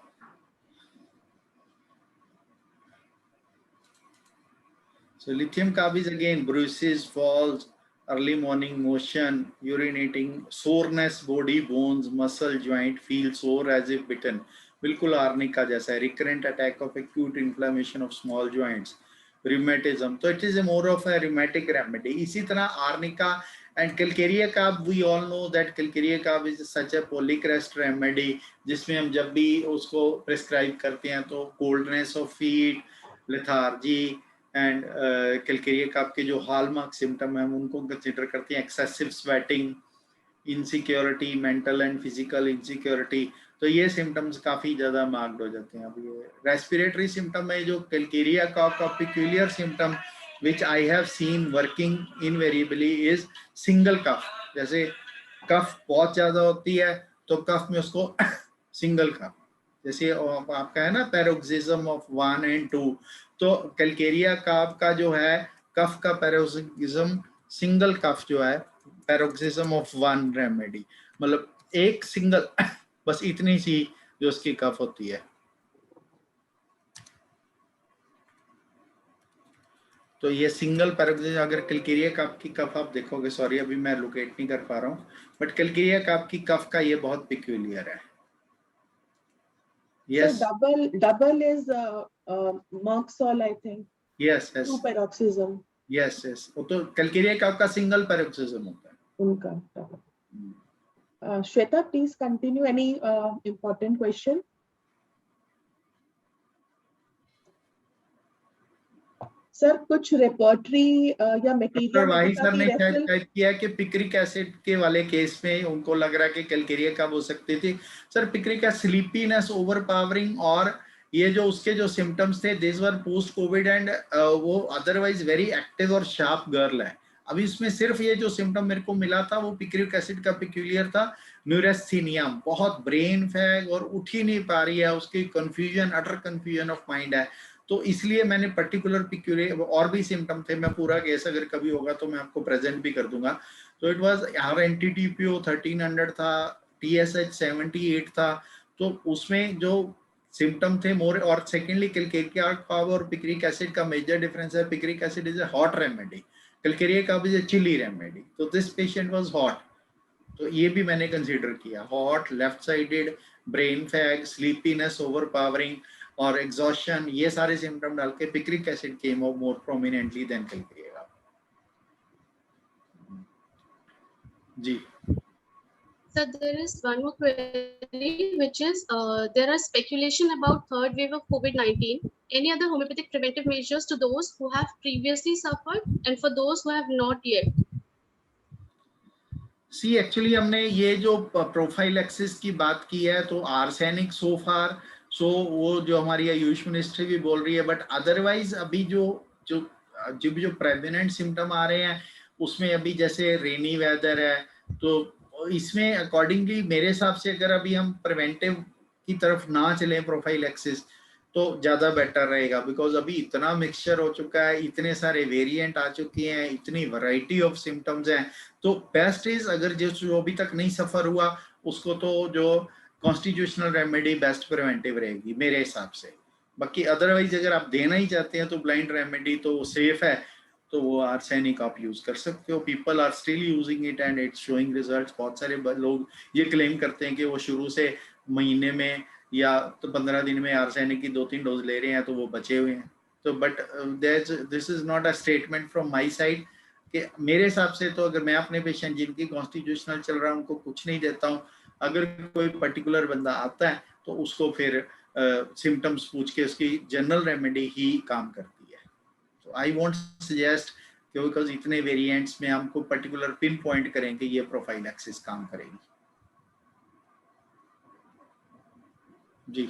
so lithium carb is again bruises, falls, early morning motion, urinating, soreness, body, bones, muscle, joint, feel sore as if bitten, बिल्कुल आर्निका जैसा है। recurrent attack of acute inflammation of small joints, rheumatism, so it is a more of a rheumatic remedy। इसी तरह arnica and calcarea carb, we all know that calcarea carb is such a polycrest remedy जिसमें हम जब भी उसको prescribe करते हैं तो coldness of feet, lethargy and calcarea carb के जो हॉलमार्क सिम्टम है हम उनको कंसीडर करते हैं, excessive sweating, insecurity, mental and physical insecurity, तो ये सिम्टम्स काफी ज्यादा मार्क्ड हो जाते हैं। अब ये रेस्पिरेटरी सिम्टम है जो कैलकेरिया कार्ब का peculiar symptom which I have seen working invariably is single cough. जैसे कफ बहुत ज्यादा होती है तो कफ में उसको सिंगल कफ, जैसे आपका है ना पैरोक्सिज्म ऑफ 1 and 2, तो कैलकेरिया कार्ब का जो है कफ का पैरोक्सिज्म, सिंगल कफ जो है पैरोक्सिज्म ऑफ 1 रेमेडी, मतलब एक सिंगल बस इतनी सी जो उसकी कफ होती है। तो ये सिंगल पैरोक्सिज्म, अगर कैलकेरिया कार्ब की कफ आप देखोगे, सॉरी अभी मैं लोकेट नहीं कर पा रहा हूँ, बट कैलकेरिया कार्ब की कफ का ये बहुत पिक्यूलियर है। Yes.
So double is Merxol, I think.
Yes, yes.
2 paroxysm.
Yes, yes. वो तो कैलकेरिया कार्ब का सिंगल पैरोक्सिज्म होता है
उनका double. Shweta, please continue. Any important question? Sir कुछ रेपर्टरी या मटेरियल
वाही सर ने टाइप किया कि पिक्रिक एसिड के वाले केस में उनको लग रहा है कि कैलकेरिया कार्ब हो सकती थी। सर पिक्रिक का स्लीपीनेस, ओवरपावरिंग और ये जो उसके जो सिम्टम्स थे this were post Covid and वो अदरवाइज वेरी एक्टिव और शार्प गर्ल है। अभी इसमें सिर्फ ये जो सिम्टम मेरे को मिला था वो पिक्रिक एसिड का पिक्यूलियर था, न्यूरेस्थीनिया, बहुत ब्रेन फैग और उठ ही नहीं पा रही है, उसकी confusion, utter confusion of mind है, तो इसलिए मैंने पर्टिकुलर पिक्यूलियर, और भी सिम्टम थे, मैं पूरा केस अगर कभी होगा तो मैं आपको प्रेजेंट भी कर दूंगा। तो इट वाज RNT-TPO 1300 था, TSH 78 था, तो उसमें जो सिम्टम थे मोर, और सेकेंडली कैलकेरिया कार्ब और पिक्रिक एसिड का मेजर डिफरेंस है, picric acid is a hot remedy, calcarea carb is a chilly remedy, तो दिस पेशेंट वाज हॉट, तो ये भी मैंने कंसीडर किया, hot, left sided, brain fag, sleepiness, overpowering और एग्जॉस्शन, ये सारे सिम्टम डाल के picric acid came out more prominently than calcarea carb. जी
So there is one more query, which is there are speculation about third wave of COVID-19. Any other homeopathic preventive measures to those who have previously suffered and for those who have not yet?
See actually हमने ये जो prophylaxis की बात की है तो arsenic सो फार, सो वो जो हमारी आयुष मिनिस्ट्री भी बोल रही है, बट अदरवाइज अभी जो प्रेवलेंट सिम्टम आ रहे हैं उसमें अभी जैसे रेनी वेदर है, तो इसमें अकॉर्डिंगली मेरे हिसाब से अगर अभी हम प्रिवेंटिव की तरफ ना चलें प्रोफाइलैक्सिस तो ज्यादा बेटर रहेगा, बिकॉज अभी इतना मिक्सचर हो चुका है, इतने सारे वेरिएंट आ चुके हैं, इतनी वैरायटी ऑफ सिम्टम्स हैं, तो बेस्ट इज अगर जो अभी तक नहीं सफर हुआ उसको तो जो कॉन्स्टिट्यूशनल रेमेडी बेस्ट प्रिवेंटिव रहेगी मेरे हिसाब से। बाकी अदरवाइज अगर आप देना ही चाहते हैं तो ब्लाइंड रेमेडी तो सेफ है, तो वो आर्सेनिक आप यूज कर सकते हो। People are still using it and it's showing results. बहुत सारे लोग ये क्लेम करते हैं कि वो शुरू से महीने में या तो 15 दिन में आर्सेनिक की 2-3 डोज ले रहे हैं तो वो बचे हुए हैं। तो but this is not a statement from my side कि मेरे हिसाब से तो अगर मैं अपने पेशेंट जिनकी कॉन्स्टिट्यूशनल चल रहा है उनको कुछ नहीं देता हूँ। अगर कोई पर्टिकुलर बंदा आता है तो उसको फिर सिम्टम्स पूछ के उसकी जनरल रेमेडी ही काम करती है। तो आई वोंट सजेस्ट कि बिकॉज इतने वेरिएंट्स में हमको पर्टिकुलर पिन पॉइंट करें कि ये प्रोफाइलैक्सिस काम करेगी। जी।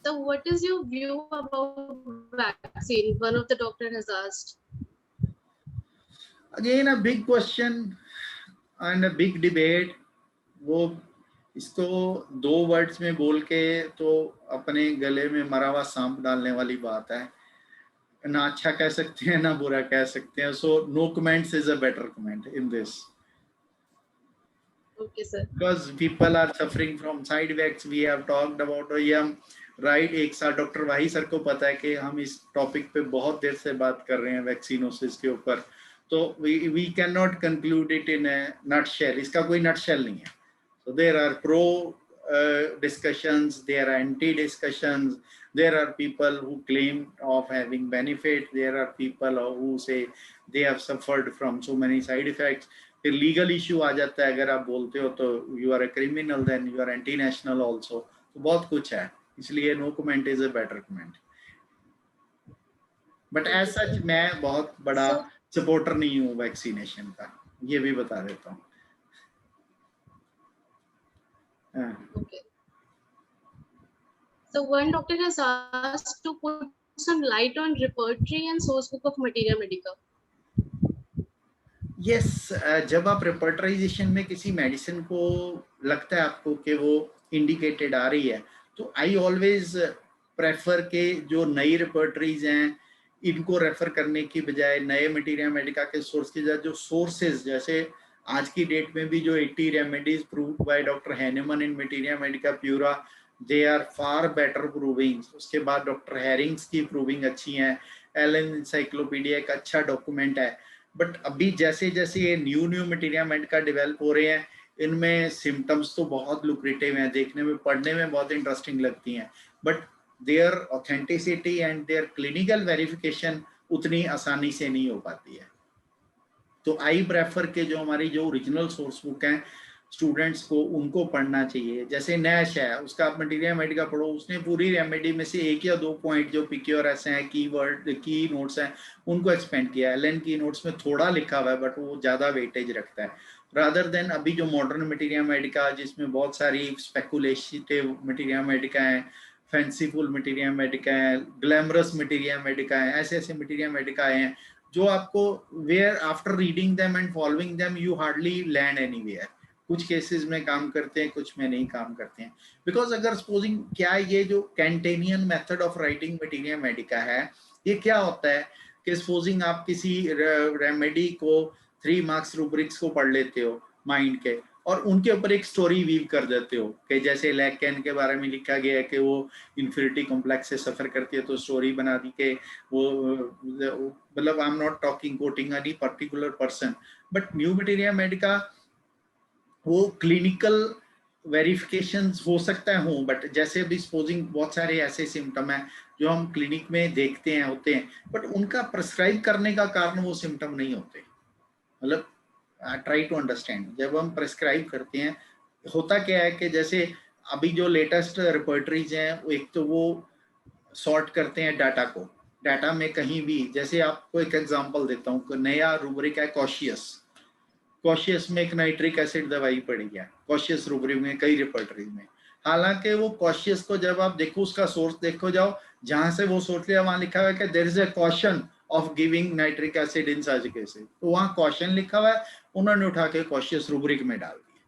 So what is your view about vaccine? One of the doctor has asked.
Again a big question and a big debate. वो इसको 2 वर्ड्स में बोल के तो अपने गले में मरा हुआ सांप डालने वाली बात है। ना अच्छा कह सकते हैं ना बुरा कह सकते हैं। So no comments is a better comment in this.
Okay, sir.
Because people are suffering from side effects. We have talked about ये हम राइट एक साल डॉक्टर वाही सर को पता है कि हम इस टॉपिक पे बहुत देर से बात कर रहे हैं वैक्सीनोसिस के ऊपर। तो we cannot conclude it in a nutshell. इसका कोई nutshell नहीं है। So there are pro discussions, there are anti discussions, there are people who claim of having benefit, there are people who say they have suffered from so many side effects. फिर legal issue आ जाता है, अगर आप बोलते हो तो you are a criminal, then you are anti national also. तो बहुत कुछ है, इसलिए no comment is a better comment. But as such मैं बहुत बड़ा सपोर्टर नहीं हूँ वैक्सीनेशन का, ये भी बता देता हूँ।
Okay. So one doctor has asked to put some light on repertory and source book of Materia Medica.
Yes, जब आप रेपर्टराइजेशन में किसी मेडिसिन को लगता है आपको कि वो इंडिकेटेड आ रही है, तो आई ऑलवेज प्रेफर के जो नई रेपर्टरीज हैं इनको रेफर करने की बजाय नए मटीरिया मेडिका के सोर्स की जो सोर्सेज, जैसे आज की डेट में भी जो 80 remedies proved by doctor Hahnemann in materia medica pura, they are far better proving. उसके बाद डॉक्टर हैरिंग्स की प्रूविंग अच्छी है, एलन इंसाइक्लोपीडिया एक अच्छा डॉक्यूमेंट है। बट अभी जैसे जैसे ये न्यू मटीरिया मेडिका डेवलप हो रहे हैं, इनमें सिम्टम्स तो बहुत लुक्रेटिव हैं, देखने में पढ़ने में बहुत इंटरेस्टिंग लगती हैं, but their authenticity and their clinical verification उतनी आसानी से नहीं हो पाती है। तो आई प्रेफर के जो हमारी जो ओरिजिनल सोर्स बुक हैं स्टूडेंट्स को उनको पढ़ना चाहिए। जैसे नैश है, उसका आप मटीरिया मेडिका पढ़ो, उसने पूरी रेमेडी में से 1 या 2 पॉइंट जो पिक्योरस हैं, कीवर्ड की नोट्स हैं, उनको एक्सपेंड किया है। एलन की नोट्स में थोड़ा लिखा हुआ है बट वो ज़्यादा वेटेज रखता है, रादर देन अभी जो मॉडर्न मटीरिया मेडिका जिसमें बहुत सारी स्पेकुलेटिव मटीरिया मेडिका हैं, फैंसीफुल मटीरिया मेडिका है, ग्लैमरस मटीरिया मेडिका है, ऐसे ऐसे मटीरिया मेडिका हैं जो आपको where after reading them and following them you hardly land anywhere. कुछ केसेस में काम करते हैं, कुछ में नहीं काम करते हैं। बिकॉज अगर सपोजिंग क्या ये जो Kentian method of writing materia medica है, ये क्या होता है कि सपोजिंग आप किसी रेमेडी को 3 मार्क्स रूब्रिक्स को पढ़ लेते हो माइंड के, और उनके ऊपर एक स्टोरी वीव कर देते हो कि जैसे लैकेन के बारे में लिखा गया है कि वो इन्फिनिटी कॉम्प्लेक्स से सफर करती है, तो स्टोरी बना दी कि वो मतलब I am not talking coating any particular person, but new materia Medica वो क्लिनिकल वेरिफिकेशंस हो सकता है हो, बट जैसे अभी सपोजिंग बहुत सारे ऐसे सिम्टम हैं जो हम क्लिनिक में देखते हैं होते हैं, बट उनका प्रिस्क्राइब करने का कारण वो सिम्टम नहीं होते। मतलब ट्राई टू अंडरस्टैंड, जब हम प्रिस्क्राइब करते हैं होता क्या है कि जैसे अभी जो लेटेस्ट रिपर्टरीज हैं, एक तो वो सॉर्ट करते हैं डाटा को, डाटा में कहीं भी, जैसे आपको एक एग्जांपल देता हूँ, नया रूब्रिक है कॉशियस, कॉशियस में एक नाइट्रिक एसिड दवाई पड़ी है कॉशियस रूब्रिक में कई रिपर्टरीज में। हालांकि वो कॉशियस को जब आप देखो उसका सोर्स देखो जाओ, जहां से वो सोर्स लिया वहां लिखा हुआ है कि there is a caution of giving nitric acid in such cases, तो वहां कॉशन लिखा हुआ है, उन्होंने उठा के कॉशियस रूब्रिक में डाल दिया।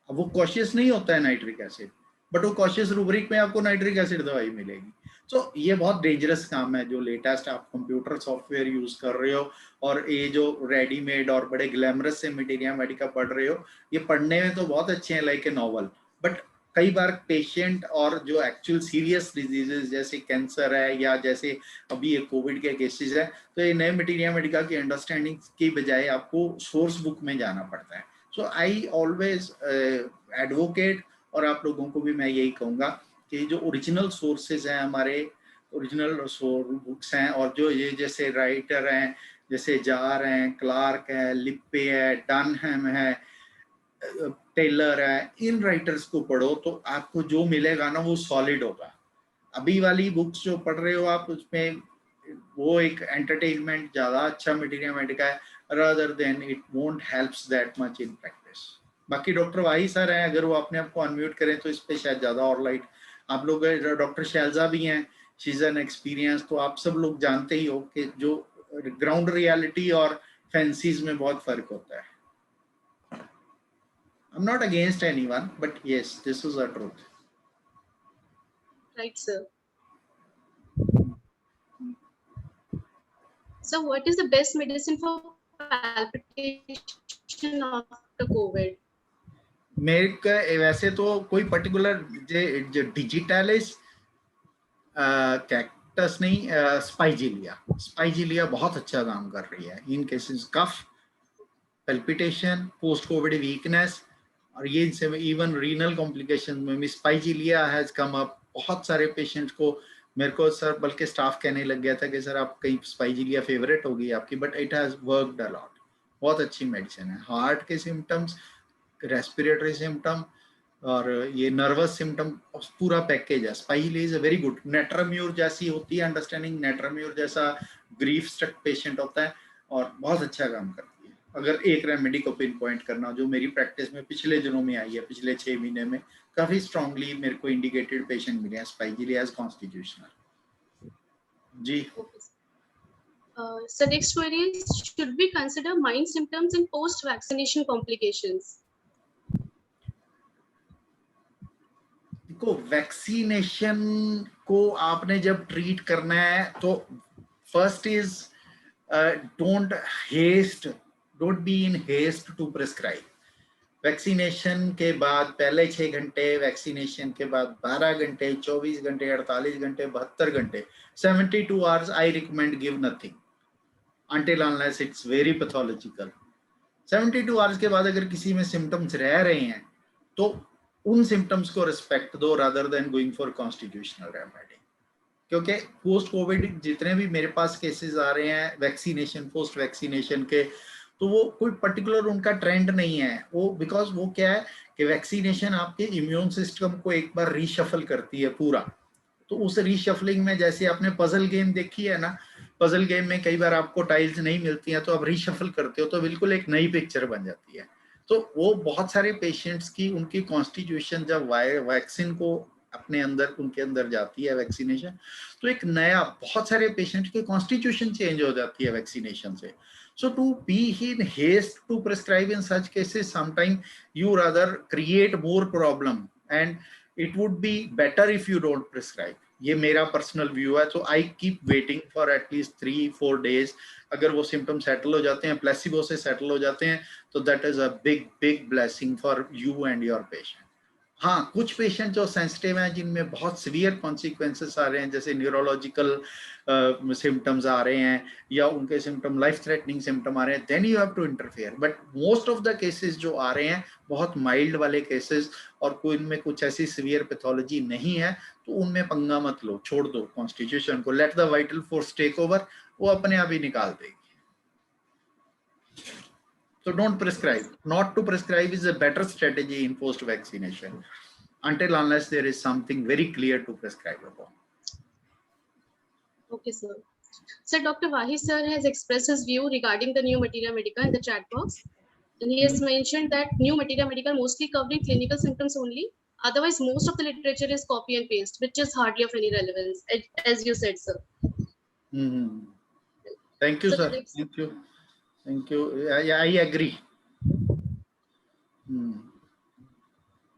अब वो कॉशियस नहीं होता है नाइट्रिक एसिड, बट वो कॉशियस रूब्रिक में आपको नाइट्रिक एसिड दवाई मिलेगी। तो ये बहुत डेंजरस काम है जो लेटेस्ट आप कंप्यूटर सॉफ्टवेयर यूज कर रहे हो, और ये जो रेडीमेड और बड़े ग्लैमरस से मटीरिया मेडिका पढ़ रहे हो, ये पढ़ने में तो बहुत अच्छे हैं लाइक ए नॉवल, बट कई बार पेशेंट और जो एक्चुअल सीरियस डिजीजेस जैसे कैंसर है या जैसे अभी ये कोविड के केसेस है, तो ये नए मटीरिया मेडिका की अंडरस्टैंडिंग की बजाय आपको सोर्स बुक में जाना पड़ता है. सो आई ऑलवेज एडवोकेट, और आप लोगों को भी मैं यही कहूँगा कि जो ओरिजिनल सोर्सेज हैं, हमारे ओरिजिनल बुक्स हैं, और जो ये जैसे राइटर हैं जैसे जार हैं, क्लार्क है, लिप्पे है, डनहैम है, टेलर है, इन राइटर्स को पढ़ो तो आपको जो मिलेगा ना वो सॉलिड होगा. अभी वाली बुक्स जो पढ़ रहे हो आप, उसमें वो एक एंटरटेनमेंट ज्यादा अच्छा मटीरियल मेडिका है, rather than it won't helps that much in practice. बाकी डॉक्टर वाही सर हैं, अगर वो अपने आप को अनम्यूट करें तो इस पे शायद ज्यादा और लाइट. आप लोग डॉक्टर शैलजा भी हैं, शी इज एन एक्सपीरियंस, तो आप सब लोग जानते ही हो कि जो ग्राउंड रियलिटी और फैंसीज में बहुत फर्क होता है. I'm not against anyone, but yes, this is the truth.
Right, sir. So what is the best medicine for palpitation after COVID?
मेरे का वैसे तो कोई पर्टिकुलर जो डिजिटलिस कैक्टस नहीं, स्पाइजिलिया बहुत अच्छा काम कर रही है इन केसेस कफ, पैल्पिटेशन, पोस्ट कोविड वीकनेस, और ये इनसे इवन रीनल कॉम्प्लिकेशन में स्पाइजिलिया हैज कम अप. बहुत सारे पेशेंट्स को मेरे को सर बल्कि स्टाफ कहने लग गया था कि सर आप कहीं स्पाइजिलिया फेवरेट होगी आपकी, but it has worked a lot. बहुत अच्छी मेडिसिन है. हार्ट के सिम्टम्स, रेस्पिरेटरी सिम्टम और ये नर्वस सिम्टम, पूरा पैकेज है. स्पाइजिलिया इज अ वेरी गुड. नेट्राम्यूर जैसी होती है अंडरस्टैंडिंग, नेट्राम्यूर जैसा ग्रीफ स्ट्रक पेशेंट होता है और बहुत अच्छा काम करता है. अगर एक रेमेडी को पिन पॉइंट करना जो मेरी प्रैक्टिस में पिछले दिनों में आई है, पिछले 6 महीने में काफी स्ट्रांगली मेरे को इंडिकेटेड पेशेंट मिले हैं स्पाइजिलिया as constitutional. Ji.
So next query is, should we consider mild symptoms in post-vaccination complications?
देखो, वैक्सीनेशन को आपने जब ट्रीट करना है तो first is don't be in haste to prescribe. Vaccination के बाद पहले 6 घंटे, वैक्सीनेशन के बाद 12 घंटे, 24 घंटे, 48 घंटे, 72 घंटे, 72 hours I recommend give nothing until unless it's very pathological. 72 hours के बाद अगर किसी में सिम्टम्स रह रहे हैं तो उन सिम्टम्स को रिस्पेक्ट दो rather than going for constitutional remedy. क्योंकि पोस्ट कोविड जितने भी मेरे पास केसेस आ रहे हैं वैक्सीनेशन, पोस्ट वैक्सीनेशन के, तो वो कोई पर्टिकुलर उनका ट्रेंड नहीं है. वो बिकॉज वो क्या है कि वैक्सीनेशन आपके इम्यून सिस्टम को एक बार रीशफल करती है पूरा. तो उस रीशफलिंग में जैसे आपने पजल गेम देखी है ना, पजल गेम में कई बार आपको टाइल्स नहीं मिलती हैं तो आप रीशफल करते हो तो बिल्कुल एक नई पिक्चर बन जाती है. तो वो बहुत सारे पेशेंट्स की उनकी कॉन्स्टिट्यूशन जब वैक्सीन को अपने अंदर उनके अंदर जाती है वैक्सीनेशन, तो एक नया बहुत सारे पेशेंट की कॉन्स्टिट्यूशन चेंज हो जाती है वैक्सीनेशन से. So to be in haste to prescribe in such cases, sometimes you rather create more problem and it would be better if you don't prescribe. ये मेरा पर्सनल व्यू है. तो I keep waiting for at least 3-4 days. अगर वो symptom settle हो जाते हैं, placebo से सेटल हो जाते हैं, तो that is a big blessing for you and your patient. हाँ, कुछ पेशेंट जो सेंसिटिव हैं जिनमें बहुत सीवियर कॉन्सिक्वेंसेस आ रहे हैं, जैसे न्यूरोलॉजिकल सिम्टम्स आ रहे हैं या उनके सिम्टम लाइफ थ्रेटनिंग सिम्टम आ रहे हैं, then you have to interfere. But most of the cases जो आ रहे हैं बहुत माइल्ड वाले केसेस और कोई इनमें कुछ ऐसी सीवियर पैथोलॉजी नहीं है, तो उनमें पंगा मत लो, छोड़ दो कॉन्स्टिट्यूशन को. Let the vital force take over, वो अपने आप ही निकाल देगी. So don't prescribe. Not to prescribe is a better strategy in post-vaccination until unless there is something very clear to prescribe upon.
Okay, sir. So Dr. Wahi sir has expressed his view regarding the new Materia Medica in the chat box. And he has mentioned that new Materia Medica mostly covering clinical symptoms only. Otherwise, most of the literature is copy and paste, which is hardly of any relevance, as you said, sir.
Thank you, sir. Thank you. I agree.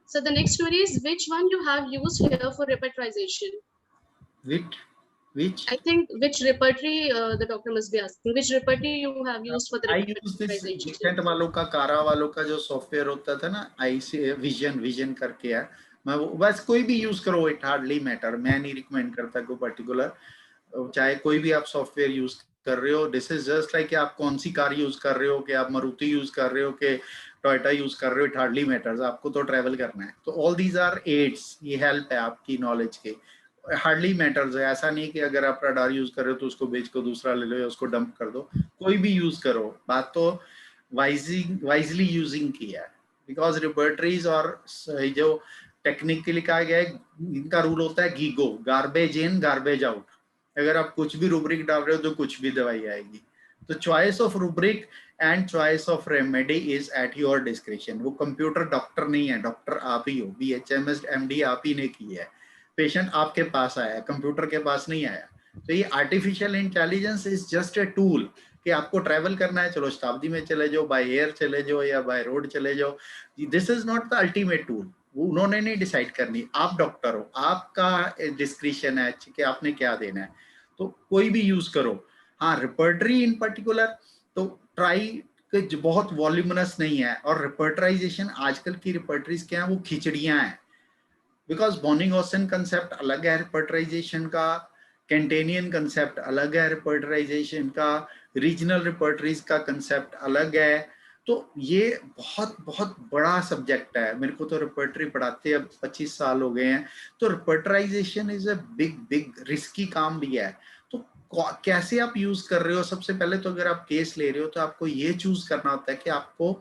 So the next query is, which one you have used here for repertorization?
Which?
I think which repertory the doctor must be asking. Which repertory you have used for the
I use this different वालों का, कारा वालों का जो software होता था ना, IC vision करके है, बस कोई भी यूज करो, इट हार्डली मैटर, मैं नहीं रिकमेंड करता कोई पर्टिकुलर, चाहे कोई भी आप सॉफ्टवेयर यूज कर रहे हो, दिस इज जस्ट लाइक आप कौन सी कार यूज कर रहे हो, कि आप मारुति यूज कर रहे हो कि टोयोटा यूज कर रहे हो, इट हार्डली मैटर्स, आपको तो ट्रैवल करना है। तो ऑल दीज आर एड्स, ये हेल्प है आपकी नॉलेज के, हार्डली मैटर्स है। ऐसा नहीं कि अगर आप रडार यूज कर रहे हो तो उसको बेच को दूसरा ले लो या उसको डंप कर दो, कोई भी यूज करो, बात तो वाइजली यूजिंग की है। बिकॉज रिपर्टरीज और जो टेक्निकली कहा गया है, इनका रूल होता है GIGO, garbage in garbage out. अगर आप कुछ भी रूब्रिक डाल रहे हो तो कुछ भी दवाई आएगी। तो choice of rubric and choice of remedy is at your description. वो कंप्यूटर डॉक्टर नहीं है, डॉक्टर आप ही हो, BHMS MD आप ही ने की है, पेशेंट आपके पास आया, कंप्यूटर के पास नहीं आया। तो ये artificial intelligence is just a tool कि आपको ट्रैवल करना है, चलो शताब्दी में चले जाओ, बाय एयर चले जाओ या बाय रोड चले जाओ, this is not the ultimate tool. उन्होंने नहीं डिसाइड करनी, आप डॉक्टर हो, आपका डिस्क्रिप्शन है कि आपने क्या देना है, तो कोई भी यूज करो। हाँ, रिपर्टरी इन पर्टिकुलर तो ट्राई कि बहुत वॉल्यूमिनस नहीं है, और रिपर्टराइजेशन आजकल की रिपर्टरीज क्या है, वो खिचड़ियां हैं। बिकॉज बॉनिंग-ऑसन कंसेप्ट अलग है रिपर्टराइजेशन का, कैंटेनियन कंसेप्ट अलग है रिपर्टराइजेशन का, रीजनल रिपर्टरीज का कंसेप्ट अलग है। तो ये बहुत बहुत बड़ा सब्जेक्ट है। मेरे को तो रिपर्टरी पढ़ाते अब 25 साल हो गए हैं। तो रिपर्टराइजेशन इज अ बिग रिस्की काम भी है। तो कैसे आप यूज कर रहे हो, सबसे पहले तो अगर आप केस ले रहे हो तो आपको ये चूज करना होता है कि आपको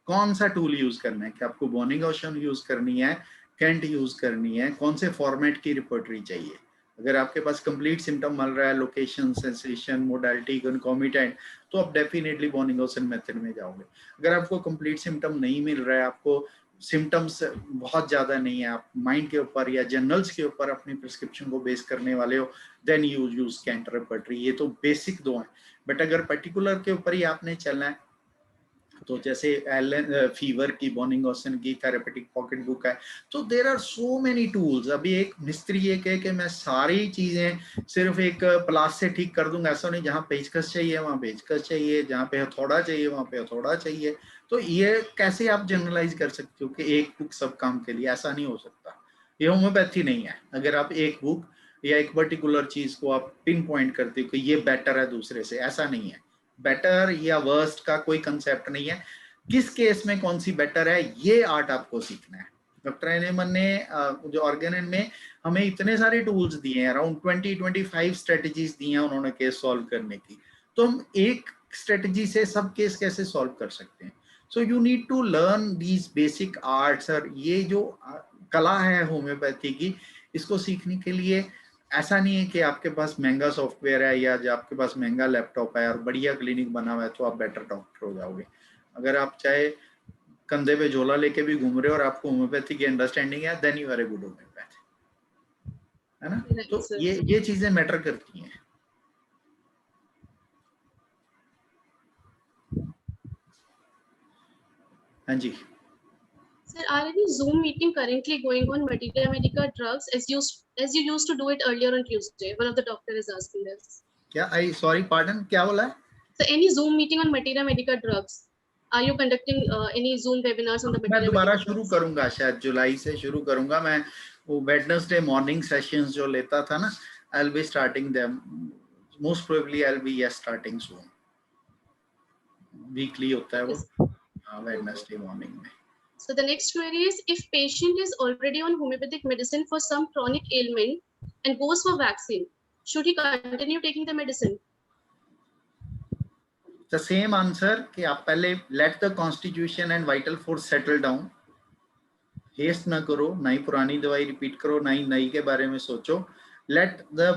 कौन सा टूल यूज करना है, कि आपको बॉनिंग-ऑसन यूज करनी है, कैंट यूज करनी है, कौन से फॉर्मेट की रिपर्टरी चाहिए। अगर आपके पास कंप्लीट सिम्टम मिल रहा है, लोकेशन, सेंसेशन, मोडालिटी, कंकॉमिटेंट, तो आप डेफिनेटली बॉनिंग-ऑसन मेथड में जाओगे। अगर आपको कंप्लीट सिम्टम नहीं मिल रहा है, आपको सिम्टम्स बहुत ज्यादा नहीं है, आप माइंड के ऊपर या जनरल्स के ऊपर अपनी प्रिस्क्रिप्शन को बेस करने वाले हो, देन यूज कैंट रिपर्टरी। ये तो बेसिक दो हैं। बट अगर पर्टिकुलर के ऊपर ही आपने चलना है, तो जैसे फीवर की बॉनिंग-ऑसन की थेरेपेटिक पॉकेट बुक है, तो there are so many tools. अभी एक मिस्त्री ये कहे कि मैं सारी चीजें सिर्फ एक प्लास से ठीक कर दूंगा, ऐसा नहीं। जहाँ पेचकस चाहिए वहाँ पेचकस चाहिए, जहाँ पे हथौड़ा चाहिए वहाँ पे हथौड़ा चाहिए। तो ये कैसे आप जनरलाइज कर सकते हो कि एक बुक सब काम के लिए? ऐसा नहीं हो सकता। ये होम्योपैथी नहीं है। अगर आप एक बुक या एक पर्टिकुलर चीज को आप पिन पॉइंट करते हो कि ये बेटर है दूसरे से, ऐसा नहीं है। बेटर या वर्स्ट का कोई कंसेप्ट नहीं है। किस केस में कौन सी बेटर है, ये आर्ट आपको सीखना है। डॉक्टर एनिमन ने जो ऑर्गेनन में हमें इतने सारे टूल्स दिए हैं, अराउंड 20-25 स्ट्रेटजीज दी हैं उन्होंने केस सॉल्व करने की। तो हम एक स्ट्रेटजी से सब केस कैसे सॉल्व कर सकते हैं? So you need to learn these basic arts. और ये जो कला है होम्योपैथी की, इसको सीखने के लिए ऐसा नहीं है कि आपके पास महंगा सॉफ्टवेयर है या जो आपके पास महंगा लैपटॉप है और बढ़िया क्लिनिक बना हुआ है तो आप बेटर डॉक्टर हो जाओगे। अगर आप चाहे कंधे पे झोला लेके भी घूम रहे हो और आपको होम्योपैथी की अंडरस्टैंडिंग है, then you are a good homeopath, है ना?
Right,
तो
sir.
ये चीजें मैटर करती हैं। हाँ जी।
Sir, are any Zoom meeting currently going on Materia Medica drugs as you used to do it earlier on Tuesday? One of the doctor is asking this.
क्या आई sorry pardon, क्या बोला है?
So any Zoom meeting on Materia Medica drugs? Are you conducting any Zoom webinars on the
मैं
Materia
दोबारा
Medica
शुरू
drugs?
करूंगा, शायद जुलाई से शुरू करूंगा। मैं वो वेडनेसडे मॉर्निंग सेशंस जो लेता था ना, I will be starting them most probably, I will be starting soon. Weekly होता है
Okay,
वो,
sir.
वेडनेसडे मॉर्निंग में।
So the next query is, if patient is already on homeopathic medicine for some chronic ailment and goes for vaccine, should he continue taking the medicine?
The same answer कि आप पहले let the constitution and vital force settle down, haste ना करो, ना ही पुरानी दवाई repeat करो, ना ही नई के बारे में सोचो। Let the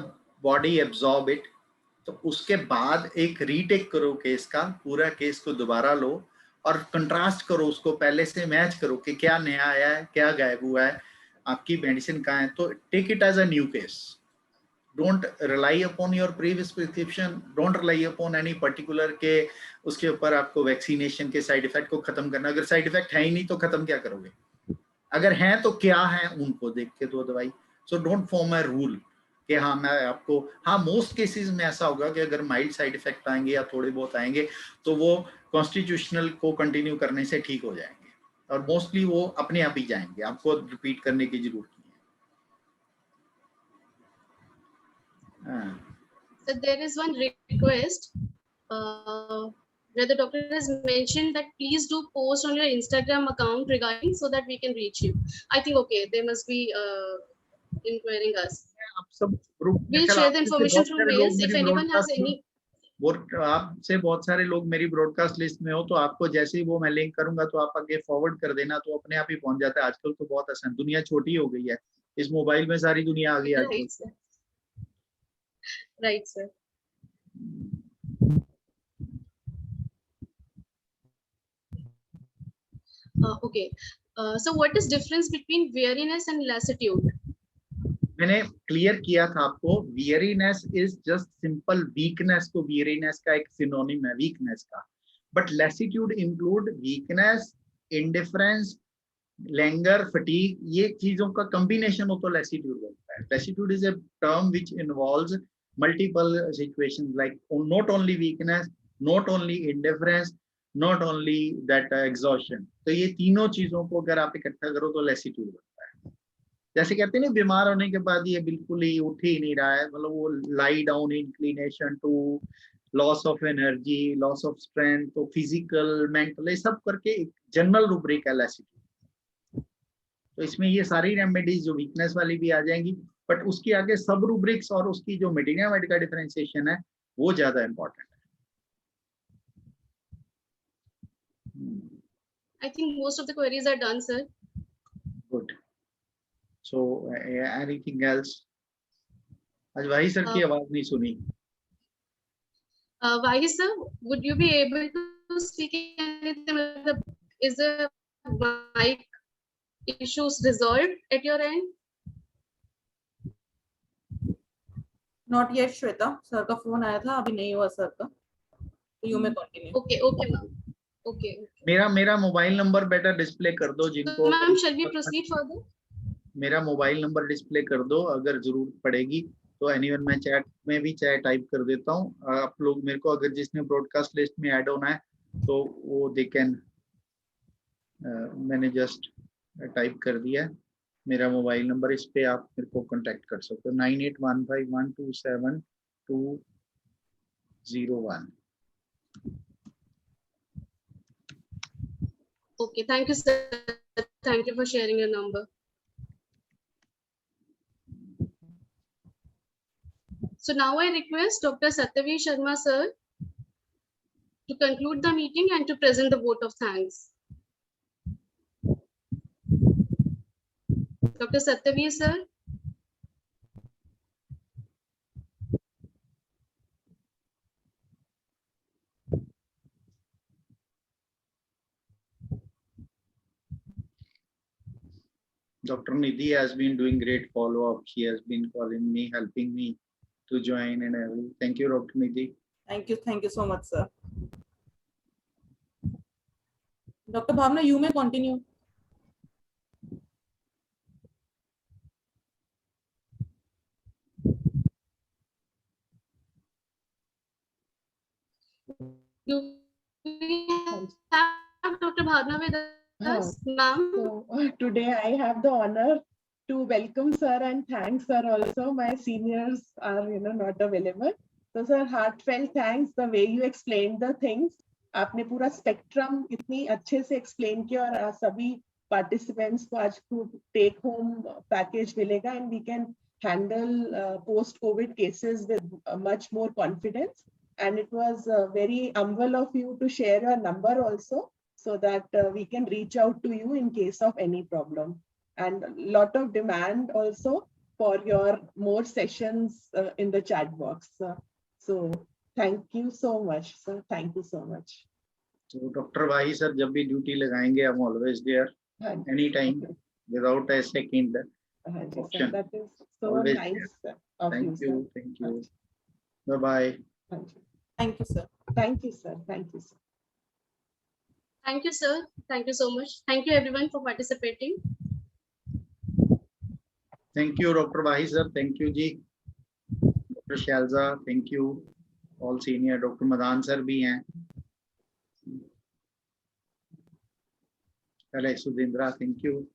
body absorb it. तो उसके बाद एक रीटेक करो केस का, पूरा केस को दोबारा लो और कंट्रास्ट करो, उसको पहले से मैच करो कि क्या नया आया है, क्या गायब हुआ है, आपकी मेडिसिन कहाँ है। तो take it as a new case. Don't rely upon your previous prescription, don't rely upon any particular के उसके ऊपर आपको वैक्सीनेशन के साइड इफेक्ट को खत्म करना। अगर साइड इफेक्ट है ही नहीं तो खत्म क्या करोगे? अगर हैं तो क्या है, उनको देख के दो दवाई। So don't form a rule कि हाँ मैं आपको, हाँ मोस्ट केसेस में ऐसा होगा कि अगर माइल्ड साइड इफेक्ट आएंगे या थोड़े बहुत आएंगे तो वो कॉन्स्टिट्यूशनल को कंटिन्यू करने से ठीक हो जाएंगे। और मोस्टली वो अपने आप ही जाएंगे, आपको रिपीट करने की जरूरत नहीं है।
So there is one request where the doctor has mentioned that please do post on your Instagram account regarding so that we can reach you. I think okay, they must be inquiring us.
आप सब group
We'll share the information through mails if anyone has any.
आपसे बहुत सारे लोग मेरी broadcast list में हो, तो आपको जैसे ही वो मैं लिंक करूंगा तो आप आगे फॉरवर्ड कर देना, तो अपने आप ही पहुंच जाता है। आजकल तो बहुत आसान, दुनिया छोटी हो गई है, इस मोबाइल में सारी दुनिया आ गई है।
Right, sir. Right, sir. Okay. So what is difference between weariness and lassitude?
मैंने क्लियर किया था आपको, weariness is just simple weakness, तो वियरीनेस का एक सिनोनिम है वीकनेस का, but lassitude include weakness, indifference, languor, fatigue, ये चीजों का कॉम्बिनेशन हो तो लेसिट्यूड बनता है। Lassitude is a term which involves multiple situations like not only weakness, not only indifference, not only that exhaustion. तो ये तीनों चीजों को अगर आप इकट्ठा करो तो लेसिट्यूड बनता है। जैसे कहते हैं ना, बीमार होने के बाद ये बिल्कुल ही उठ ही नहीं रहा है, मतलब वो lie down inclination to loss of energy, loss of strength, तो फिजिकल, मेंटल, ये सब करके एक जनरल रूब्रिक है लेसिट्यूड। तो इसमें ये सारी रेमेडीज जो वीकनेस वाली भी आ जाएंगी, बट उसकी आगे सब रूब्रिक्स और उसकी जो मेडिना मेड का डिफरेंशिएशन है वो ज्यादा इंपॉर्टेंट है।
I think most of the queries are done, sir.
Good. So anything else? आज भाई सर की आवाज नहीं सुनी।
Why, sir? Would you be able to speak anything? Is the mic issues resolved at your end?
Not yet, Shweta. Sir का phone आया था, अभी नहीं हुआ सर का, तो you may continue.
Okay, okay, ma'am. Okay.
मेरा मोबाइल नंबर बेटा डिस्प्ले कर दो
So,
जिनको।
ma'am, shall we proceed further?
मेरा मोबाइल नंबर डिस्प्ले कर दो, अगर जरूरत पड़ेगी तो एनीवन मैं चैट में भी चाहे टाइप कर देता हूँ। आप लोग मेरे को अगर जिसने ब्रॉडकास्ट लिस्ट में ऐड होना है तो वो दे कैन, मैंने जस्ट टाइप कर दिया मेरा मोबाइल नंबर, इस पे आप मेरे को कांटेक्ट कर सकते हो 9815127201।
Okay, thank you, sir. Thank you for sharing your number. So now I request Dr. Satyaveer Sharma, sir, to conclude the meeting and to present the vote of thanks. Dr. Satyaveer, sir.
Dr. Nidhi has been doing great follow-up. She has been calling me, helping me to join and everything. Thank you, Dr. Nidhi.
Thank you so much, sir. Doctor Bhavna, you may continue.
Do we have Dr. Bhavna with us, ma'am?
So today I have the honor to welcome sir and thank sir also. My seniors are not available. So sir, heartfelt thanks the way you explained the things. आपने पूरा spectrum इतनी अच्छे से explain किया और सभी participants को आज टेक होम पैकेज मिलेगा and we can handle post covid cases with much more confidence and it was very humble of you to share your number also so that we can reach out to you in case of any problem, and lot of demand also for your more sessions in the chat box. So thank you so much, sir. Thank you so much.
So Dr. Vahi sir, जब भी duty लगाएंगे, I'm always there, anytime, without a second option.
That is so
Always
nice
there.
of
Thank
you,
you,
sir.
thank you. Bye bye.
Thank you.
Thank you sir.
Thank you, sir. Thank you, sir.
Thank you, sir. Thank you so much. Thank you, everyone, for participating.
Thank you, Dr. Vahi sir. Thank you ji. Dr. Shalza, thank you. All senior. Dr. Madan sir भी हैं। Chale, Sudhindra, thank you.